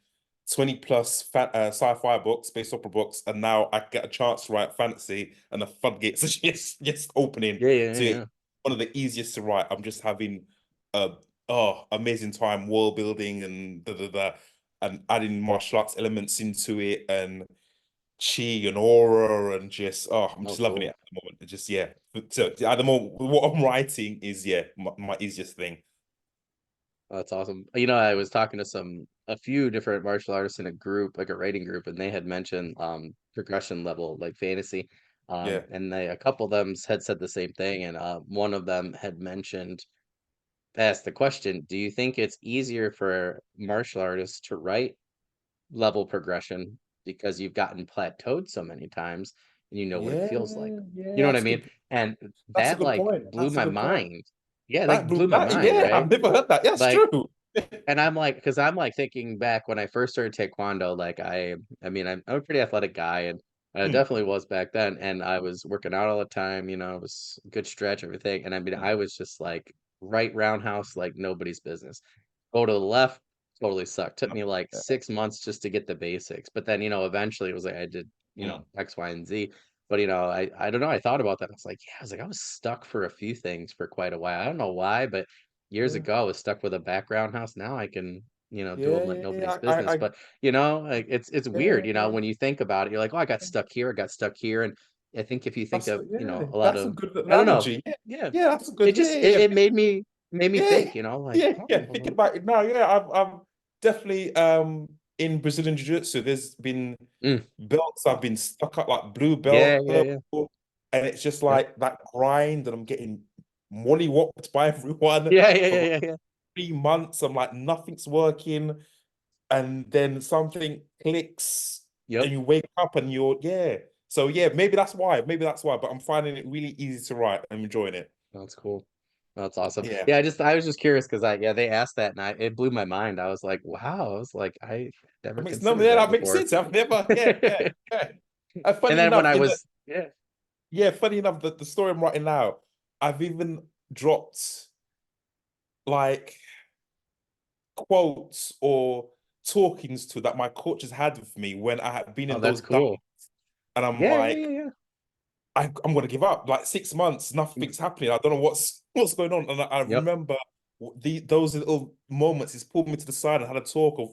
S2: 20 plus sci-fi books, space opera books, and now I get a chance to write fantasy, and the floodgates are just opening.
S1: Yeah, yeah,
S2: So
S1: yeah,
S2: yeah,
S1: yeah.
S2: one of the easiest to write. I'm just having a amazing time world building and and adding martial arts elements into it and chi and aura and just I'm
S1: Oh,
S2: just loving it
S1: cool.
S2: at the moment. It just yeah. So at the moment, what I'm writing is yeah my easiest thing.
S1: That's awesome. You know, I was talking to a few different martial artists in a group, like a writing group, and they had mentioned progression level, like fantasy.
S2: Yeah,
S1: And a couple of them had said the same thing, and one of them had mentioned, asked the question, do you think it's easier for martial artists to write level progression because you've gotten plateaued so many times and you know what it
S2: yeah,
S1: feels like? You
S2: yeah.
S1: know what I mean? And
S2: That's a
S1: that
S2: good
S1: like
S2: point.
S1: blew
S2: That's a
S1: my
S2: good point.
S1: mind. Yeah, like
S2: That
S1: blew my
S2: that
S1: mind,
S2: yeah,
S1: right?
S2: I've never heard that. Yeah, that's
S1: Like,
S2: true.
S1: and I'm like, because I'm like thinking back when I first started taekwondo, like I mean, I'm a pretty athletic guy, and I
S2: Hmm.
S1: definitely was back then, and I was working out all the time, you know, it was a good stretch, everything, and I mean, I was just like right roundhouse, like nobody's business. Go to the left, totally sucked. Took me like 6 months just to get the basics, but then, you know, eventually it was like I did, you
S2: Hmm.
S1: know, X, Y, and Z. But you know, I don't know. I thought about that. I was like, yeah, I was like, I was stuck for a few things for quite a while. I don't know why, but years
S2: Yeah,
S1: ago, I was stuck with a background house. Now I can, you know, do
S2: yeah,
S1: them like
S2: yeah,
S1: nobody's
S2: yeah.
S1: business. But you know, like it's weird,
S2: Yeah,
S1: you know, when you think about it, you're like, oh, I got stuck here, I got stuck here. And I think if you think of, you know, a lot
S2: that's a
S1: of,
S2: good
S1: I don't know,
S2: analogy. Yeah,
S1: yeah,
S2: yeah, that's a
S1: it
S2: good. Yeah,
S1: just
S2: yeah, yeah.
S1: it made me
S2: Yeah,
S1: think, you know, like,
S2: yeah, yeah. Thinking
S1: oh,
S2: about it now, yeah, I'm definitely in Brazilian Jiu-Jitsu. There's been
S1: mm,
S2: belts I've been stuck up like blue
S1: yeah,
S2: belt,
S1: yeah, yeah,
S2: purple, and it's just
S1: yep,
S2: like that grind, and I'm getting mollywopped by everyone
S1: yeah, yeah,
S2: for
S1: yeah,
S2: like
S1: yeah, yeah,
S2: 3 months. I'm like nothing's working, and then something clicks, and
S1: yep.
S2: you wake up and you're yeah. So yeah, maybe that's why. Maybe that's why. But I'm finding it really easy to write. I'm enjoying it.
S1: That's cool. That's awesome.
S2: Yeah.
S1: Yeah, I was just curious because yeah, they asked that and it blew my mind. I was like, wow, I was like, I never
S2: That makes no,
S1: considered
S2: yeah,
S1: that
S2: that makes
S1: before.
S2: sense. I've never, yeah, yeah, yeah.
S1: And
S2: Funny
S1: then when
S2: enough,
S1: I
S2: in the
S1: was, yeah,
S2: yeah, funny enough, the story I'm writing now, I've even dropped like quotes or talkings to that my coaches had with me when I had been
S1: oh,
S2: in
S1: that's
S2: those downs,
S1: cool.
S2: and I'm
S1: Yeah, yeah,
S2: like,
S1: yeah,
S2: I'm gonna give up. Like 6 months,
S1: yeah.
S2: nothing's happening. I don't know what's going on, and I
S1: Yep.
S2: remember those little moments. He's pulled me to the side and had a talk of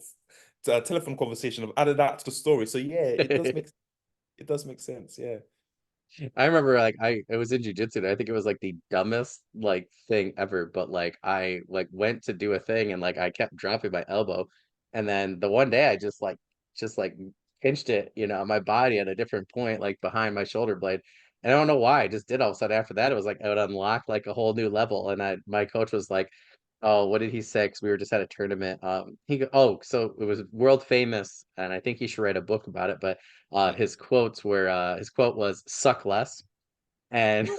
S2: a telephone conversation. I've added that to the story. So yeah, it does make sense. Yeah.
S1: I remember like I was in jujitsu and I think it was like the dumbest like thing ever, but like I like went to do a thing and like I kept dropping my elbow and then the one day I just like pinched it, you know, on my body at a different point, like behind my shoulder blade. And I don't know why, I just did all of a sudden after that it was like I would unlock like a whole new level. And I my coach was like, oh, what did he say? Because we were just at a tournament. Oh, so it was world famous, and I think he should write a book about it, but his quote was suck less. And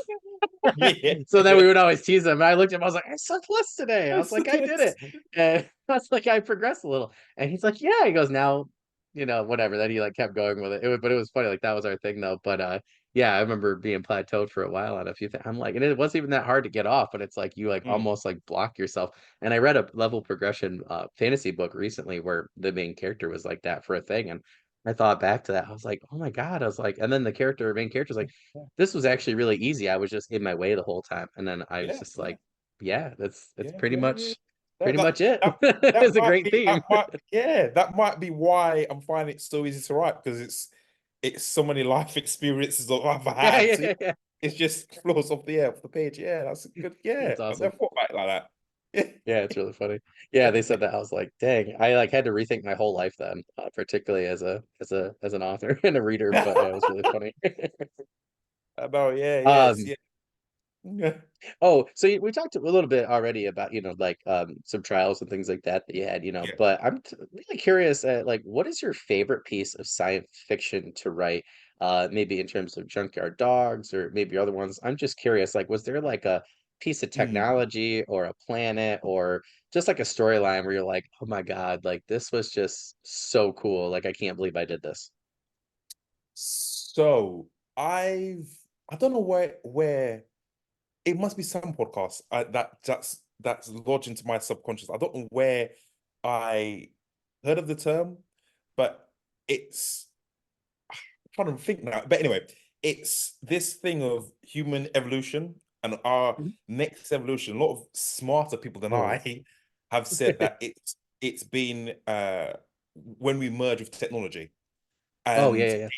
S2: Yeah.
S1: so then we would always tease him. And I looked at him, I was like, I sucked less today. I was
S2: Yes,
S1: like,
S2: it
S1: I did it.
S2: is.
S1: And I was like, I progressed a little. And he's like, yeah. He goes, now whatever. Then he like kept going with it. But it was funny. Like that was our thing though. But yeah, I remember being plateaued for a while on a few things. I'm like, and it wasn't even that hard to get off, but it's like you like
S2: Mm.
S1: almost like block yourself. And I read a level progression fantasy book recently where the main character was like that for a thing, and I thought back to that. I was like, oh my God. I was like, and then the main character's like,
S2: Yeah,
S1: this was actually really easy. I was just in my way the whole time. And then I was
S2: yeah,
S1: just
S2: yeah,
S1: like, yeah, that's
S2: yeah,
S1: pretty
S2: yeah, yeah.
S1: much
S2: That that
S1: it.
S2: that
S1: It's a great theme.
S2: that might be why I'm finding it so easy to write because it's so many life experiences that I've
S1: Yeah,
S2: had.
S1: yeah,
S2: So yeah,
S1: yeah, yeah.
S2: it's just flows off the page. Yeah, that's a good. Yeah,
S1: That's
S2: I've
S1: awesome.
S2: never thought about it like that.
S1: Yeah, it's really funny. Yeah, they said that. I was like, dang, I like had to rethink my whole life then, particularly as an author and a reader. But yeah, it was really funny.
S2: I know. Yeah, yes,
S1: Um,
S2: yeah. Yeah.
S1: Oh, so we talked a little bit already about, like some trials and things like that you had,
S2: Yeah.
S1: but I'm really curious like what is your favorite piece of science fiction to write? Maybe in terms of Junkyard Dogs or maybe other ones. I'm just curious, like was there like a piece of
S2: Mm.
S1: technology or a planet or just like a storyline where you're like, "Oh my God, like this was just so cool. Like I can't believe I did this."
S2: So I don't know where it must be some podcast that's lodged into my subconscious. I don't know where I heard of the term, but it's I'm trying to think now. But anyway, it's this thing of human evolution and our
S1: Mhm.
S2: next evolution. A lot of smarter people than
S1: Oh.
S2: I have said that it's been when we merge with technology.
S1: Oh, yeah,
S2: And
S1: yeah, yeah.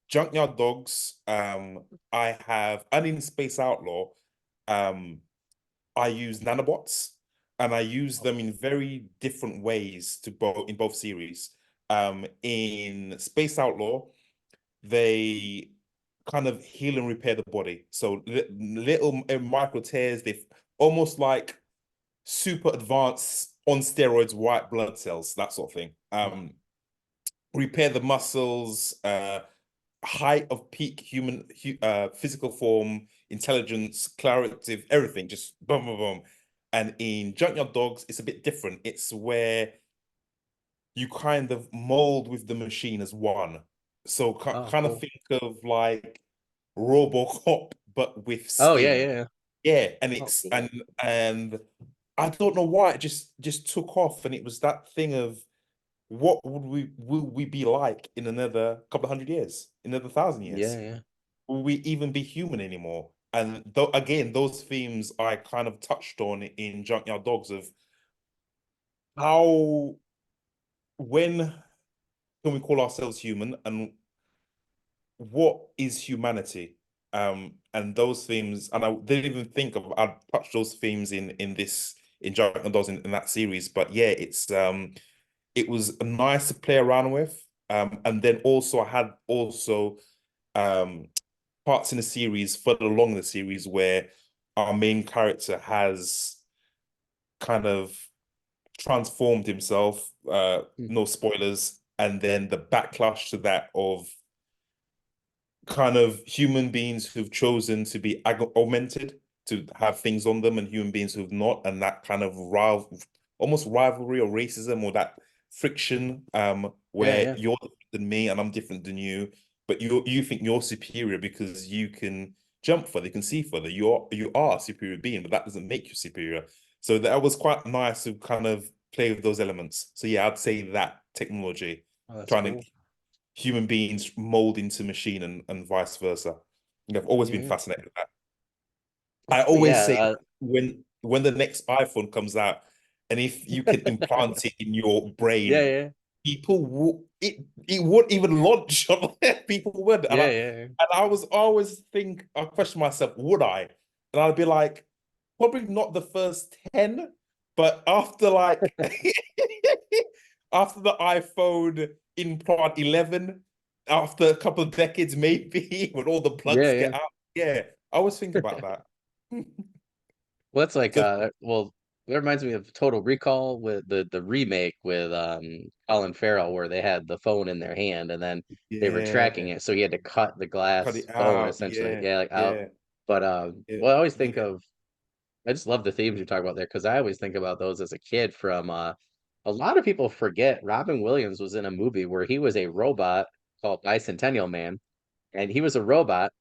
S2: Junkyard Dogs, I have, and in Space Outlaw, um, I use nanobots, and I use them in very different ways to both in both series. In Space Outlaw, they kind of heal and repair the body. So little micro tears, they almost like super advanced on steroids white blood cells, that sort of thing.
S1: Wow.
S2: Repair the muscles, height of peak human physical form, intelligence, clarity, everything, just boom, boom, boom. And in Junkyard Dogs, it's a bit different. It's where you kind of mold with the machine as one. So
S1: Oh,
S2: kind of
S1: cool.
S2: think of like RoboCop, but with
S1: Oh, yeah, yeah,
S2: skin.
S1: yeah.
S2: Yeah, and
S1: Oh,
S2: it's
S1: cool.
S2: and I don't know why it just took off, and it was that thing of what would we will we be like in another couple of 100 years, in another 1,000 years?
S1: Yeah, yeah.
S2: Will we even be human anymore? And though again, those themes I kind of touched on in Junkyard Dogs of how when can we call ourselves human and what is humanity? And those themes, and I didn't even think of I'd touched those themes in this in Junkyard Dogs in that series, but yeah, it was nice to play around with. And then also I had also um parts in the series further along in the series where our main character has kind of transformed himself.
S1: Mhm.
S2: No spoilers. And then the backlash to that of kind of human beings who've chosen to be augmented to have things on them and human beings who've not, and that kind of almost rivalry or racism or that friction
S1: Yeah,
S2: where
S1: yeah.
S2: you're different than me and I'm different than you, but you think you're superior because you can jump further, you can see further. You are a superior being, but that doesn't make you superior. So that was quite nice to kind of play with those elements. So yeah, I'd say that technology
S1: Oh, that's
S2: trying to
S1: cool.
S2: human beings mold into machine and vice versa. I've always
S1: Yeah,
S2: been
S1: yeah.
S2: fascinated with that.
S1: That's
S2: I
S1: cool.
S2: always
S1: Yeah.
S2: say when the next iPhone comes out, and if you can implant it in your
S1: Yeah,
S2: brain,
S1: yeah.
S2: people will it wouldn't even launch on there. People would.
S1: Yeah, yeah, yeah.
S2: And I was always think I question myself, would I? And I'd be like, probably not the first 10, but after like after the iPhone implant 11, after a couple of decades, maybe when all the
S1: Yeah,
S2: plugs
S1: yeah.
S2: get out. Yeah, I always think about that.
S1: Well, that's like
S2: So
S1: well, that reminds me of Total Recall with the remake with Colin Farrell where they had the phone in their hand and then they were tracking
S2: yeah,
S1: it. So he had to cut the
S2: cut
S1: glass
S2: it
S1: phone
S2: out.
S1: essentially.
S2: Yeah,
S1: Yeah, like out.
S2: yeah,
S1: But
S2: yeah,
S1: well, I always think
S2: yeah.
S1: of I just love the themes you talk about there because I always think about those as a kid from a lot of people forget Robin Williams was in a movie where he was a robot called Bicentennial Man, and he was a robot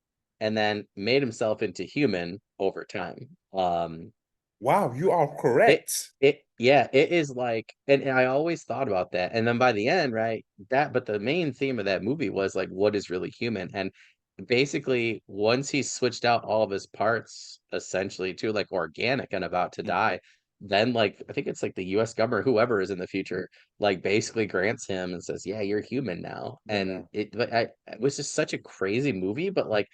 S1: and then made himself into human over time.
S2: Wow, you are
S1: It
S2: correct.
S1: yeah, it is like, and I always thought about that. And then by the end, right, but the main theme of that movie was like what is really human. And basically once he switched out all of his parts essentially to like organic and about to
S2: Mhm.
S1: die, then like I think it's like the US government, whoever is in the future, like basically grants him and says, yeah, you're human now.
S2: Yeah,
S1: And
S2: no.
S1: it was just such a crazy movie, but like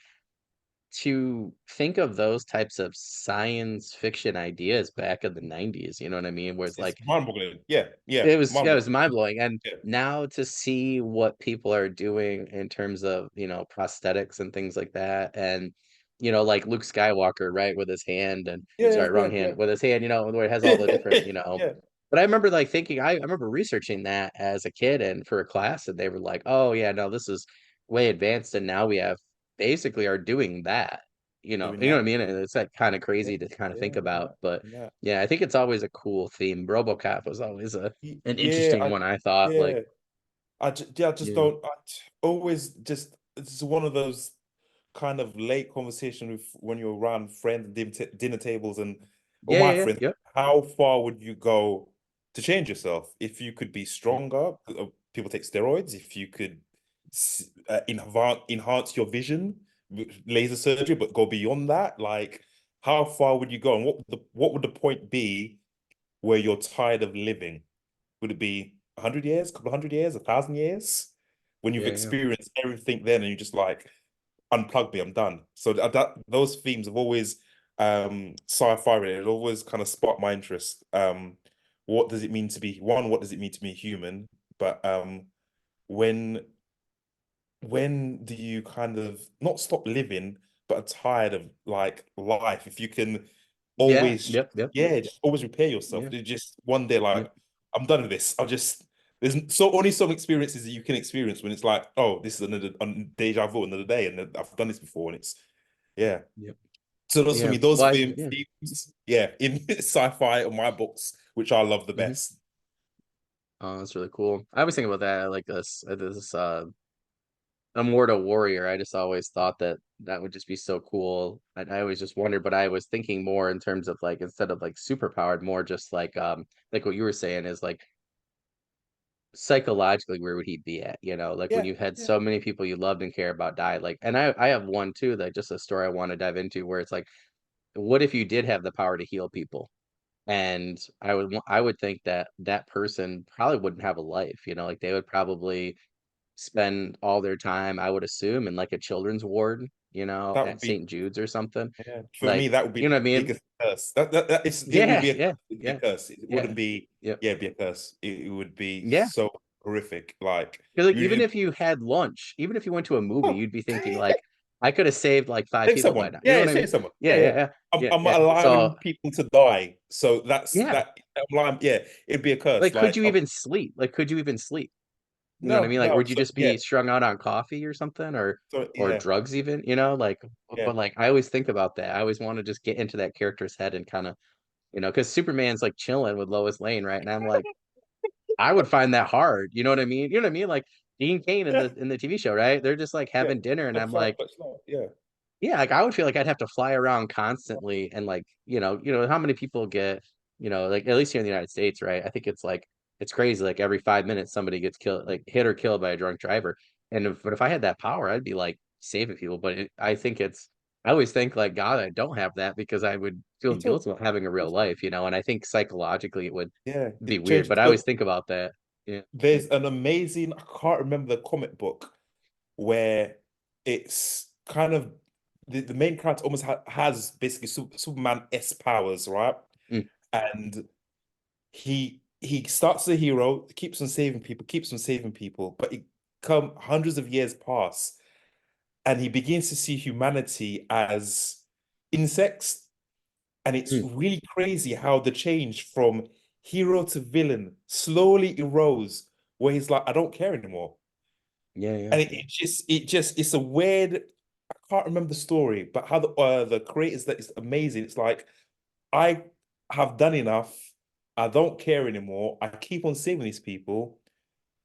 S1: to think of those types of science fiction ideas back in the 90s, you know what I mean? Where it's
S2: It's
S1: like
S2: mind-boggling. Yeah, yeah,
S1: it was, yeah, it was
S2: mind-boggling.
S1: mind blowing. And
S2: Yeah.
S1: now to see what people are doing in terms of, prosthetics and things like that, and like Luke Skywalker, right, with his hand, and
S2: Yeah,
S1: sorry, wrong
S2: yeah, yeah.
S1: hand, with his hand, where it has all the different,
S2: Yeah.
S1: but I remember like thinking, I remember researching that as a kid and for a class, and they were like, oh yeah, no, this is way advanced, and now we have basically are doing that.
S2: Doing
S1: You know what
S2: that.
S1: I mean? And it's like kind of
S2: Yeah,
S1: crazy to kind of think
S2: yeah,
S1: about,
S2: that,
S1: but
S2: that.
S1: yeah, I think it's always a cool theme. RoboCop was always an
S2: Yeah,
S1: interesting one, I thought, like,
S2: yeah. I just
S1: yeah.
S2: don't. Always just it's one of those kind of late conversation with when you're around friends and dinner tables and or
S1: Yeah,
S2: my
S1: yeah, yeah,
S2: friends.
S1: yep,
S2: How far would you go to change yourself if you could be
S1: yep,
S2: stronger? People take steroids. If you could enhance your vision with laser surgery, but go beyond that, like how far would you go, and what would the point be where you're tired of living? Would it be 100 years, a couple of 100 years, 1,000 years? When you've
S1: yeah, yeah,
S2: experienced everything then and you just like, unplug me, I'm done. So those themes have always sci-fi related, always kind of sparked my interest. What does it mean to be one? What does it mean to be human? But when when do you kind of not stop living, but are tired of like life? If you can
S1: yeah,
S2: always,
S1: yep, yep,
S2: yeah, just always repair yourself.
S1: yeah,
S2: You just one day,
S1: yep,
S2: like, I'm done with this. I'll just there's so only some experiences that you can experience when it's like, oh, this is another deja vu, another day, and I've done this before, and it's yeah.
S1: yep,
S2: So those for
S1: yeah.
S2: me, those
S1: Well, yeah,
S2: themes, yeah, in sci-fi or my books, which I love the
S1: hmm.
S2: best.
S1: Oh, that's really cool. I always think about that, like this Immortal Warrior. I just always thought that that would just be so cool. I always just wondered, but I was thinking more in terms of like instead of like superpowered, more just like what you were saying is like psychologically where would he be at, like when
S2: Yeah,
S1: you had
S2: yeah,
S1: so many people you loved and care about die, like, and I have one too, that just a story I want to dive into, where it's like what if you did have the power to heal people, and I would think that that person probably wouldn't have a life, like they would probably spend all their time, I would assume, in like a children's ward,
S2: that would
S1: at
S2: be
S1: St. Jude's or something,
S2: yeah, for me,
S1: like,
S2: that would be
S1: you know what I
S2: the
S1: mean?
S2: biggest curse. That is, it would
S1: Yeah,
S2: be
S1: yeah,
S2: a
S1: yeah,
S2: curse. It
S1: yeah,
S2: wouldn't be,
S1: yeah,
S2: yeah, it'd be a curse. It would be
S1: yeah.
S2: so horrific. Like
S1: 'Cause, like, even
S2: you,
S1: if you had lunch, even if you went to a movie,
S2: oh,
S1: you'd be thinking, like, "I could have saved, like, 5
S2: save
S1: people by
S2: someone.
S1: now." You know
S2: Yeah,
S1: what I
S2: save
S1: mean?
S2: someone.
S1: Yeah,
S2: Yeah,
S1: yeah,
S2: yeah.
S1: yeah. Yeah,
S2: I'm
S1: yeah. So
S2: allowing people to die. So that's
S1: yeah.
S2: that. I'm allowing, yeah, it'd be a curse.
S1: Like, could
S2: Like
S1: you even sleep? Like, could you even sleep? You know what I
S2: no,
S1: mean? Like,
S2: no.
S1: would you
S2: So
S1: just
S2: yeah,
S1: be strung out on coffee or something,
S2: so
S1: or
S2: yeah,
S1: drugs even, like,
S2: yeah.
S1: but, like, I always think about that. I always wanna just get into that character's head and kinda, because Superman's, like, chilling with Lois Lane, right? And I'm like, I would find that hard, you know what I mean? You know what I mean? Like, Dean Cain in
S2: Yeah,
S1: the TV show, right? They're just, like,
S2: yeah.
S1: having dinner, and
S2: I'm
S1: I'm
S2: sorry,
S1: like,
S2: but it's not. Yeah.
S1: yeah, like, I would feel like I'd have to fly around constantly and, like, how many people get, like, at least here in the United States, right? I think it's crazy, like, every 5 minutes, somebody gets killed, like, hit or killed by a drunk driver, and if I had that power, I'd be, like, saving people, but I think I always think, like, God, I don't have that because I would feel
S2: You took.
S1: guilt about having a real life, and I think psychologically it would
S2: Yeah,
S1: be
S2: it
S1: weird,
S2: changed.
S1: but I always
S2: So
S1: think about that. Yeah.
S2: there's an amazing, I can't remember the comic book where it's kind of the main character almost has basically Superman S powers, right?
S1: Mm,
S2: And he starts a hero, keeps on saving people, keeps on saving people, but it come hundreds of years pass, and he begins to see humanity as insects, and it's
S1: mm.
S2: really crazy how the change from hero to villain slowly erodes, where he's like, I don't care anymore.
S1: Yeah, yeah.
S2: And it's a weird, I can't remember the story, but how the creators that is amazing. It's like I have done enough. I don't care anymore. I keep on saving these people.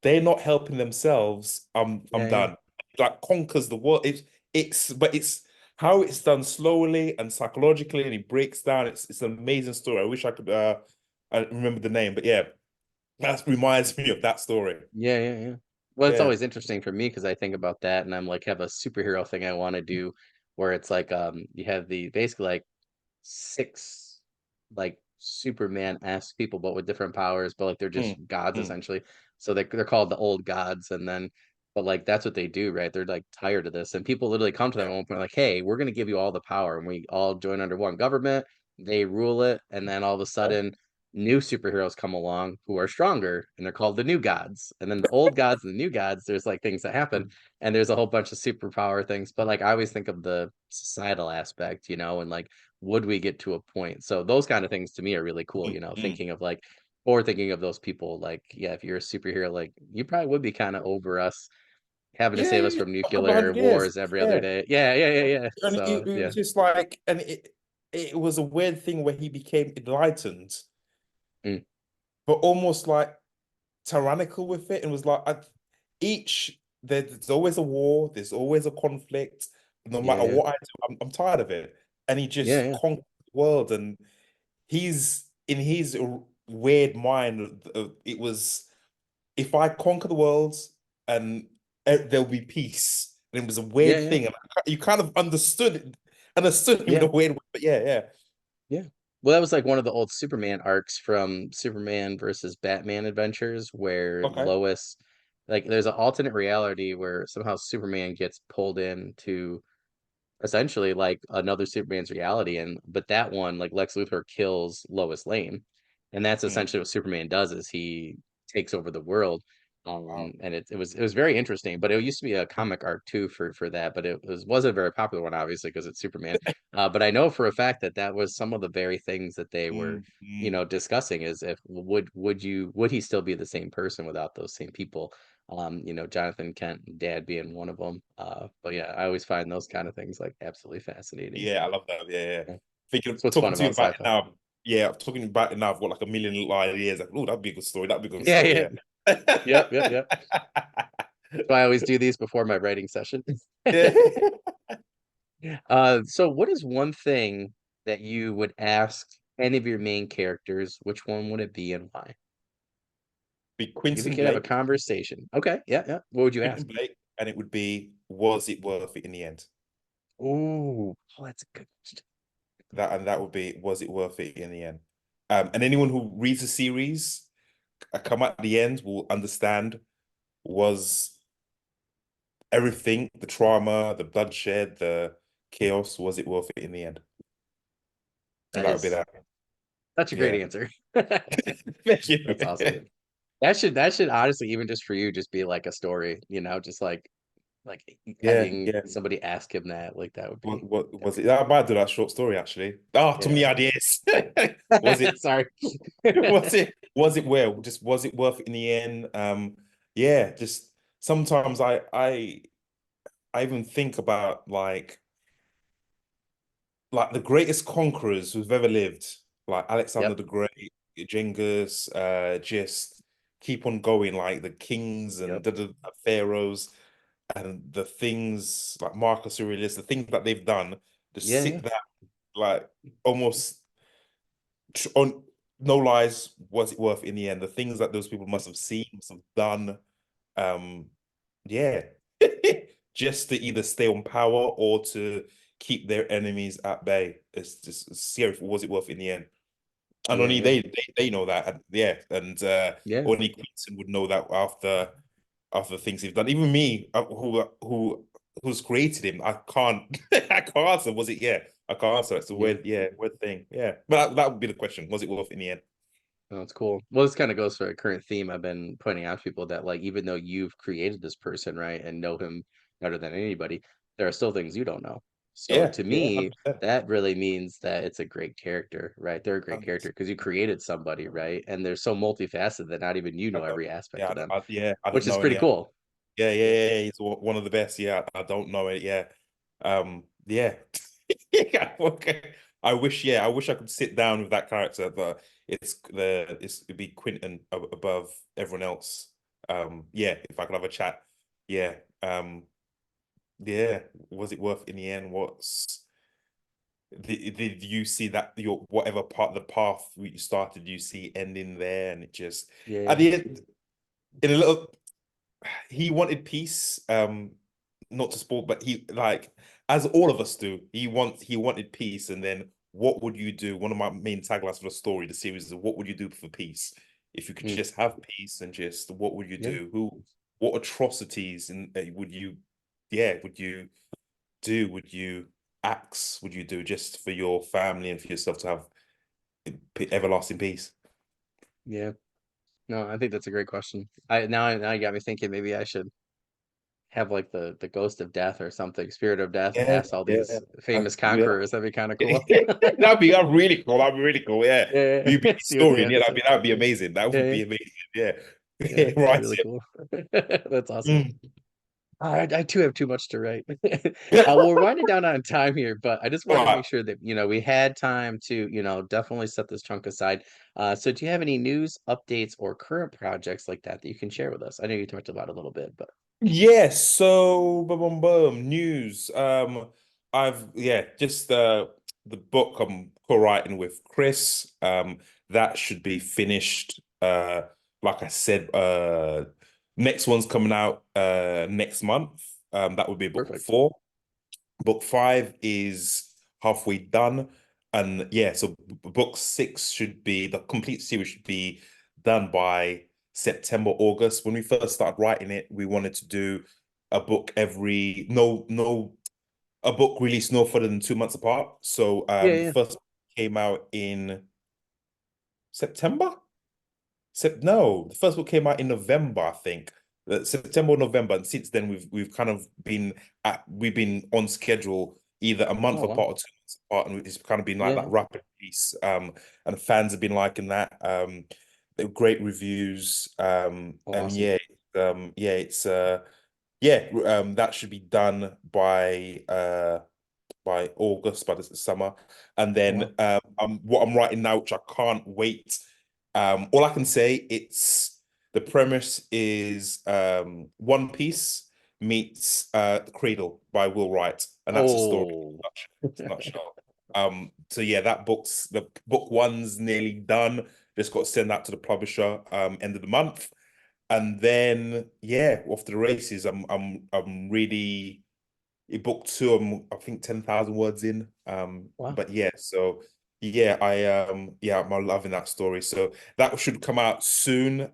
S2: They're not helping themselves. I'm
S1: Yeah, yeah.
S2: done. Like conquers the world. It's how it's done slowly and psychologically, and it breaks down. It's an amazing story. I wish I remember the name, but yeah, that reminds me of that story.
S1: Yeah, yeah, yeah. Well, it's
S2: Yeah.
S1: always interesting for me because I think about that and I'm like have a superhero thing I want to do where it's like you have the basically like six like Superman-esque people, but with different powers, but like they're just
S2: Mm,
S1: gods
S2: mm,
S1: essentially. So they're called the old gods, and then but like that's what they do, right? They're like tired of this, and people literally come to them
S2: yeah.
S1: at one point like, "Hey, we're gonna give you all the power, and we all join under one government. They rule it, and then all of a sudden." New superheroes come along who are stronger and they're called the new gods, and then the old gods and the new gods, there's like things that happen, and there's a whole bunch of superpower things, but like I always think of the societal aspect, and like would we get to a point? So those kind of things to me are really cool,
S2: Mm, mm.
S1: thinking of like or thinking of those people like, yeah, if you're a superhero, like you probably would be kind of over us having to
S2: Yeah,
S1: save
S2: yeah,
S1: us
S2: yeah.
S1: from
S2: A couple of
S1: nuclear
S2: 100 years.
S1: wars every other
S2: Yeah.
S1: day. Yeah, yeah, yeah, yeah.
S2: And
S1: So
S2: it
S1: yeah.
S2: was just like, and it was a weird thing where he became enlightened,
S1: Mm,
S2: but almost like tyrannical with it, and was like, there's always a war, there's always a conflict. No
S1: yeah,
S2: matter
S1: yeah.
S2: what I do, I'm tired of it. And he
S1: Yeah,
S2: just
S1: yeah.
S2: conquered the world, and he's in his weird mind. It was if I conquer the world and there'll be peace. And it was a
S1: Yeah,
S2: weird
S1: yeah.
S2: thing, and you kind of understood him in a
S1: Yeah.
S2: weird way. But yeah, yeah.
S1: Yeah. Well, that was like one of the old Superman arcs from Superman versus Batman Adventures where
S2: Okay.
S1: Lois, like, there's an alternate reality where somehow Superman gets pulled into essentially like another Superman's reality, and but that one, like Lex Luthor kills Lois Lane, and that's
S2: Mm.
S1: essentially what Superman does is he takes over the world.
S2: Wow.
S1: And it was very interesting, but it used to be a comic arc too for that, but wasn't a very popular one obviously because it's Superman. But I know for a fact that that was some of the very things that they were,
S2: Mm, mm.
S1: discussing is if would he still be the same person without those same people? Jonathan Kent, dad being one of them. But yeah, I always find those kind of things like absolutely fascinating.
S2: Yeah, I love that. Yeah, yeah.
S1: Yeah.
S2: Thinking,
S1: That's what's fun
S2: talking to you
S1: about
S2: about it
S1: sci-fi.
S2: now. Yeah, talking about it now. I've got like a million little ideas. Like, oh, that'd be a good story. That'd be a good
S1: Yeah,
S2: story.
S1: yeah. Yep, yep,
S2: Yeah.
S1: yep. So I always do these before my writing session.
S2: Yeah.
S1: So what is one thing that you would ask any of your main characters? Which one would it be and why?
S2: Be
S1: You
S2: Quentin
S1: could have a
S2: Blake.
S1: conversation. Okay, yeah, yeah. What would you
S2: Quentin
S1: ask?
S2: Blake, and it would be, was it worth it in the end?
S1: Ooh, oh, that's a good question.
S2: That would be, was it worth it in the end? And anyone who reads the series, come at the end, will understand was everything, the trauma, the bloodshed, the chaos, was it worth it in the end? And
S1: That
S2: that would be
S1: is
S2: that.
S1: such a great
S2: Yeah.
S1: answer.
S2: Thank you.
S1: That's awesome. That should honestly even just for you just be like a story, just like
S2: Yeah,
S1: having
S2: yeah.
S1: somebody ask him that, like that would be
S2: What
S1: that'd
S2: was
S1: be
S2: it? I might do that short story actually. Oh, too many
S1: yeah.
S2: ideas. Was it
S1: Sorry.
S2: was it worth it in the end? Yeah, just sometimes I even think about the greatest conquerors who've ever lived, like Alexander
S1: Yep,
S2: the Great, Genghis, just keep on going, like the kings and
S1: yep.
S2: the pharaohs and the things like Marcus Aurelius, the things that they've done, just
S1: Yeah,
S2: sit
S1: yeah.
S2: there like almost on no lies, was it worth in the end? The things that those people must have seen, must have done, um, yeah, just to either stay on power or to keep their enemies at bay. It's just scary. Was it worth it in the end? And
S1: Yeah,
S2: only
S1: yeah.
S2: they know that, and yeah, and
S1: Yeah.
S2: only Quinton would know that after the things he's done. Even me, who's created him, I can't I can't answer. Was it? Yeah, I can't answer. It's a
S1: Yeah.
S2: weird thing. Yeah, but that would be the question. Was it worth in the end?
S1: Oh, that's cool. Well, this kind of goes for a current theme I've been pointing out to people that like even though you've created this person, right, and know him better than anybody, there are still things you don't know. So
S2: Yeah,
S1: to
S2: yeah,
S1: me,
S2: 100%.
S1: that really means that it's a great character, right? They're a great character
S2: 100%.
S1: because you created somebody, right? And they're so multifaceted that not even you
S2: I
S1: know
S2: don't,
S1: every aspect
S2: yeah,
S1: of them,
S2: I don't
S1: which is
S2: know
S1: pretty
S2: any.
S1: cool.
S2: Yeah. He's one of the best. Yeah, I don't know it. Yeah, yeah. Okay. I wish I could sit down with that character, but it'd be Quentin above everyone else. Yeah, if I could have a chat. Yeah. Yeah. Was it worth in the end? Did you see that your whatever part the path you started, you see ending there, and it just at
S1: Yeah,
S2: the end in a little he wanted peace. Not to spoil, but he like as all of us do, he wanted peace, and then what would you do? One of my main taglines for the story, the series is what would you do for peace? If you could
S1: mm,
S2: just have peace and just what would you
S1: yeah,
S2: do? What atrocities and would you yeah, would you do? Would you acts would you do just for your family and for yourself to have everlasting peace?
S1: yeah. No, I think that's a great question. Now you got me thinking maybe I should have like the ghost of death or something, spirit of death,
S2: Yeah,
S1: ask all
S2: yeah.
S1: these famous
S2: Yeah.
S1: conquerors. That'd be kind of cool.
S2: That'd be really cool. That'd be really cool. Yeah.
S1: Yeah,
S2: You be
S1: see what they
S2: historian.
S1: had
S2: Yeah,
S1: to say.
S2: that'd be amazing. That
S1: Yeah,
S2: would
S1: yeah,
S2: be amazing. Yeah.
S1: yeah. I think that'd be
S2: Right.
S1: really cool. That's awesome.
S2: Mm.
S1: I too have too much to write. Well, we're winding down on time here, but I just
S2: All
S1: wanted to
S2: right.
S1: make sure that, we had time to, definitely set this chunk aside. So do you have any news, updates, or current projects like that that you can share with us? I know you talked about it a little bit, but
S2: Yes, so boom, boom, boom, news. I've just the book I'm co-writing with Chris. That should be finished. Like I said, next one's coming out next month. That would be book
S1: perfect.
S2: four. Book five is halfway done, and yeah, so book six should be the complete series should be done by September, August. When we first started writing it, we wanted to do a book every a book released no further than 2 months apart. So
S1: Yeah,
S2: the
S1: yeah.
S2: first came out in September. No, the first book came out in November, I think. September or November, and since then we've kind of been we've been on schedule either a month
S1: Oh wow.
S2: apart or 2 months apart, and it's kind of been like
S1: Yeah,
S2: that rapid release. And fans have been liking that. They're great reviews. And
S1: awesome.
S2: yeah, yeah, it's yeah, that should be done by August, by the summer. And
S1: Oh
S2: then
S1: wow.
S2: what I'm writing now, which I can't wait. All I can say, it's the premise is One Piece meets Cradle by Will Wright, and that's a story
S1: Oh.
S2: in a nutshell. So yeah, the book one's nearly done. Just got to send that to the publisher end of the month. And then yeah, off to the races. I'm really book two, I think 10,000 words in.
S1: Wow.
S2: But yeah, so yeah, I'm loving that story. So that should come out soon.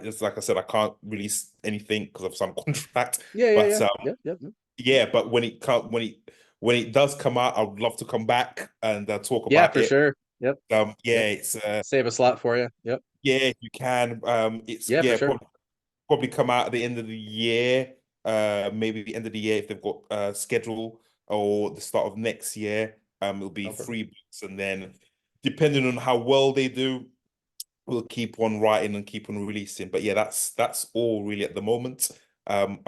S2: Just like I said, I can't release anything because of some contract.
S1: Yeah, yeah,
S2: But
S1: yeah. Yep, yep, yep.
S2: yeah, but when it does come out, I would love to come back and talk
S1: Yeah,
S2: about
S1: for
S2: it.
S1: sure. Yep,
S2: Yeah,
S1: yep.
S2: it's
S1: Save a slot for you. Yep.
S2: yeah, if you can. It's
S1: Yeah, for
S2: yeah,
S1: sure.
S2: probably come out at the end of the year, maybe the end of the year if they've got schedule or the start of next year. It'll be
S1: Oh, perfect.
S2: 3 books, and then depending on how well they do, we'll keep on writing and keep on releasing. But yeah, that's all really at the moment. I'm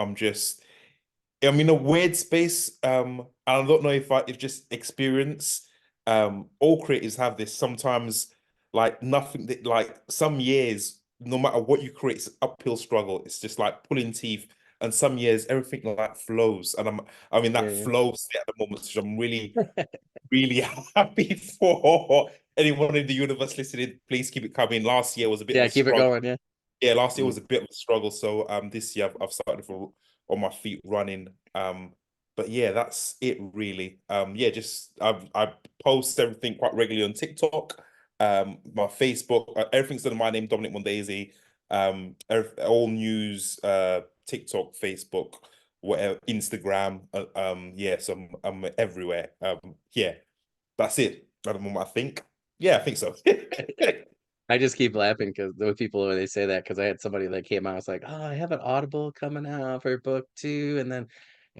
S2: in a weird space. I don't know if just experience. All creators have this sometimes, like nothing that like some years, no matter what you create, it's an uphill struggle. It's just like pulling teeth. And some years everything like flows. And I'm in
S1: Yeah,
S2: that
S1: yeah.
S2: flow state at the moment, which I'm really, really happy for. Anyone in the universe listening, please keep it coming. Last year was a bit of
S1: Yeah,
S2: a
S1: keep it
S2: struggle.
S1: going. Yeah.
S2: Yeah, last year
S1: Mm.
S2: was a bit of a struggle. So this year I've started on my feet running. But yeah, that's it really. Yeah, just I post everything quite regularly on TikTok, my Facebook, everything's under my name, Dominic Mondesir. All news, TikTok, Facebook, whatever, Instagram. Yeah, so I'm everywhere. Yeah, that's it at the moment, I think. Yeah, I think so.
S1: I just keep laughing because those people when they say that because I had somebody that came out, I was like, "Oh, I have an Audible coming out for book two," and then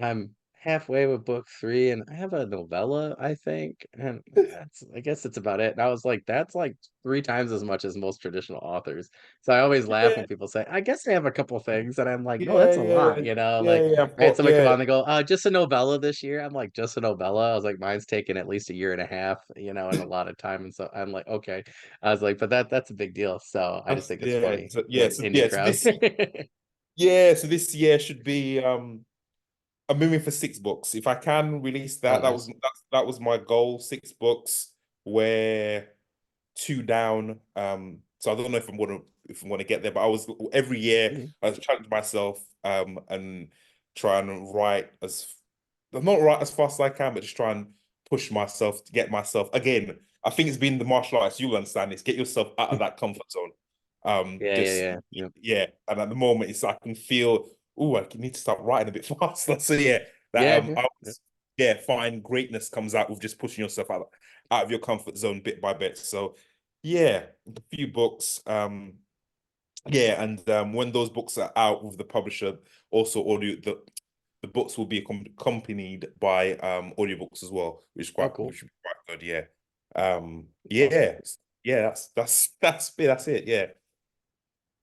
S1: I'm halfway with book 3, and I have a novella, I think, and that's I guess that's about it. And I was like, that's like 3 times as much as most traditional authors. So I always laugh
S2: Yeah,
S1: when people say, "I guess I have a couple things," and I'm like, "No,
S2: yeah,
S1: that's a
S2: yeah,
S1: lot," you know?
S2: yeah,
S1: Like,
S2: yeah. I've
S1: I had
S2: got
S1: somebody come
S2: yeah.
S1: on, they go, just a novella this year?" I'm like, "Just a novella?" I was like, "Mine's taken at least a year and a half, you know, and a lot of time," and so I'm like, "Okay." I was like, "But that's a big deal." So I just think it's
S2: Yeah,
S1: funny
S2: so,
S1: with indie
S2: yeah, so
S1: crowd.
S2: this yeah, so this year should be I'm moving for 6 books. If I can release
S1: Oh,
S2: that,
S1: nice.
S2: that was my goal. 6 books, where two down. So I don't know if I'm gonna get there, but I was every year
S1: Mhm.
S2: I was challenging myself and try and write as not write as fast as I can, but just try and push myself to get myself again. I think it's been the martial arts, you'll understand this, get yourself out of that comfort zone.
S1: Yeah, yeah,
S2: Just
S1: yeah. Yep.
S2: yeah, and at the moment it's I can feel, oh, I need to start writing a bit faster. So yeah, that
S1: Yeah, yeah.
S2: I
S1: Yeah.
S2: was, yeah, find greatness comes out with just pushing yourself out of your comfort zone bit by bit. So yeah, a few books. Yeah, and when those books are out with the publisher, also audio the books will be accompanied by audiobooks as well,
S1: Oh, cool.
S2: which would be quite good. Yeah.
S1: Awesome.
S2: Yeah. Yeah, that's it. Yeah.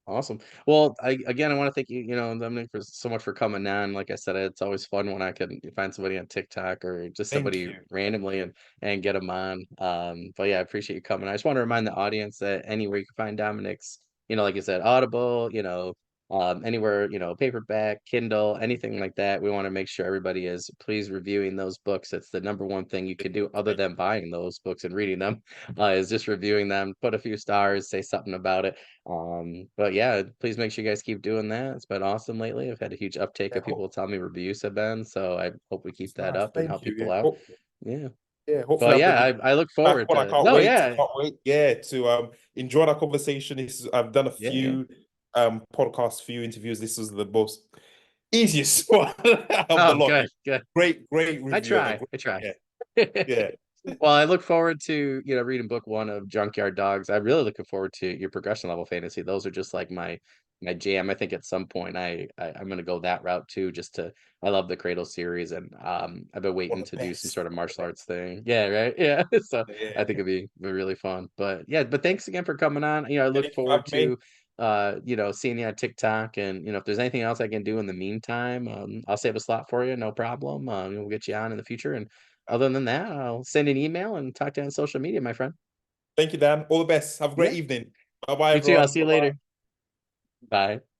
S1: Awesome. Well, again, I want to thank you, Dominic, for so much for coming on. Like I said, it's always fun when I can find somebody on TikTok or just
S2: Thank
S1: somebody
S2: you.
S1: randomly and get them on. But yeah, I appreciate you coming. I just want to remind the audience that anywhere you can find Dominic's, like you said, Audible, anywhere, paperback, Kindle, anything like that. We want to make sure everybody is please reviewing those books. It's the number one thing you can do other than buying those books and reading them, is just reviewing them, put a few stars, say something about it. But yeah, please make sure you guys keep doing that. It's been awesome lately. I've had a huge uptake
S2: Yeah,
S1: of people tell me reviews have been, so I hope we keep
S2: it's
S1: that
S2: nice.
S1: up and help
S2: Thank you.
S1: people
S2: Yeah.
S1: out. Yeah.
S2: Yeah, hopefully
S1: But
S2: have the
S1: yeah,
S2: good
S1: I look
S2: back
S1: forward
S2: on. I
S1: to
S2: can't
S1: no,
S2: wait. I
S1: yeah.
S2: can't wait. Yeah, to enjoy that conversation. I've done a
S1: Yeah, yeah.
S2: few podcasts, few interviews. This was the most easiest one of the
S1: Oh,
S2: lot.
S1: good, good.
S2: Great
S1: I
S2: reviewer.
S1: try. I try.
S2: Yeah, yeah.
S1: Well, I look forward to, reading book 1 of Junkyard Dogs. I'm really looking forward to your progression level fantasy. Those are just like my jam. I think at some point I'm gonna go that route too, just to I love the Cradle series and I've been
S2: One
S1: waiting
S2: of the
S1: to do some
S2: best.
S1: sort of
S2: One of the
S1: martial
S2: best.
S1: arts thing. Yeah, right. Yeah. So I think
S2: Yeah.
S1: it'd be really fun. But yeah, but thanks again for coming on. I look
S2: Thank you for
S1: forward
S2: having me.
S1: to seeing you on TikTok and if there's anything else I can do in the meantime, I'll save a slot for you, no problem. We'll get you on in the future and other than that, I'll send an email and talk to you on social media, my friend.
S2: Thank you, Dan. All the best. Have a great
S1: Yeah,
S2: evening. Bye bye,
S1: you too. I'll
S2: everyone.
S1: see you
S2: Bye bye.
S1: later. Bye.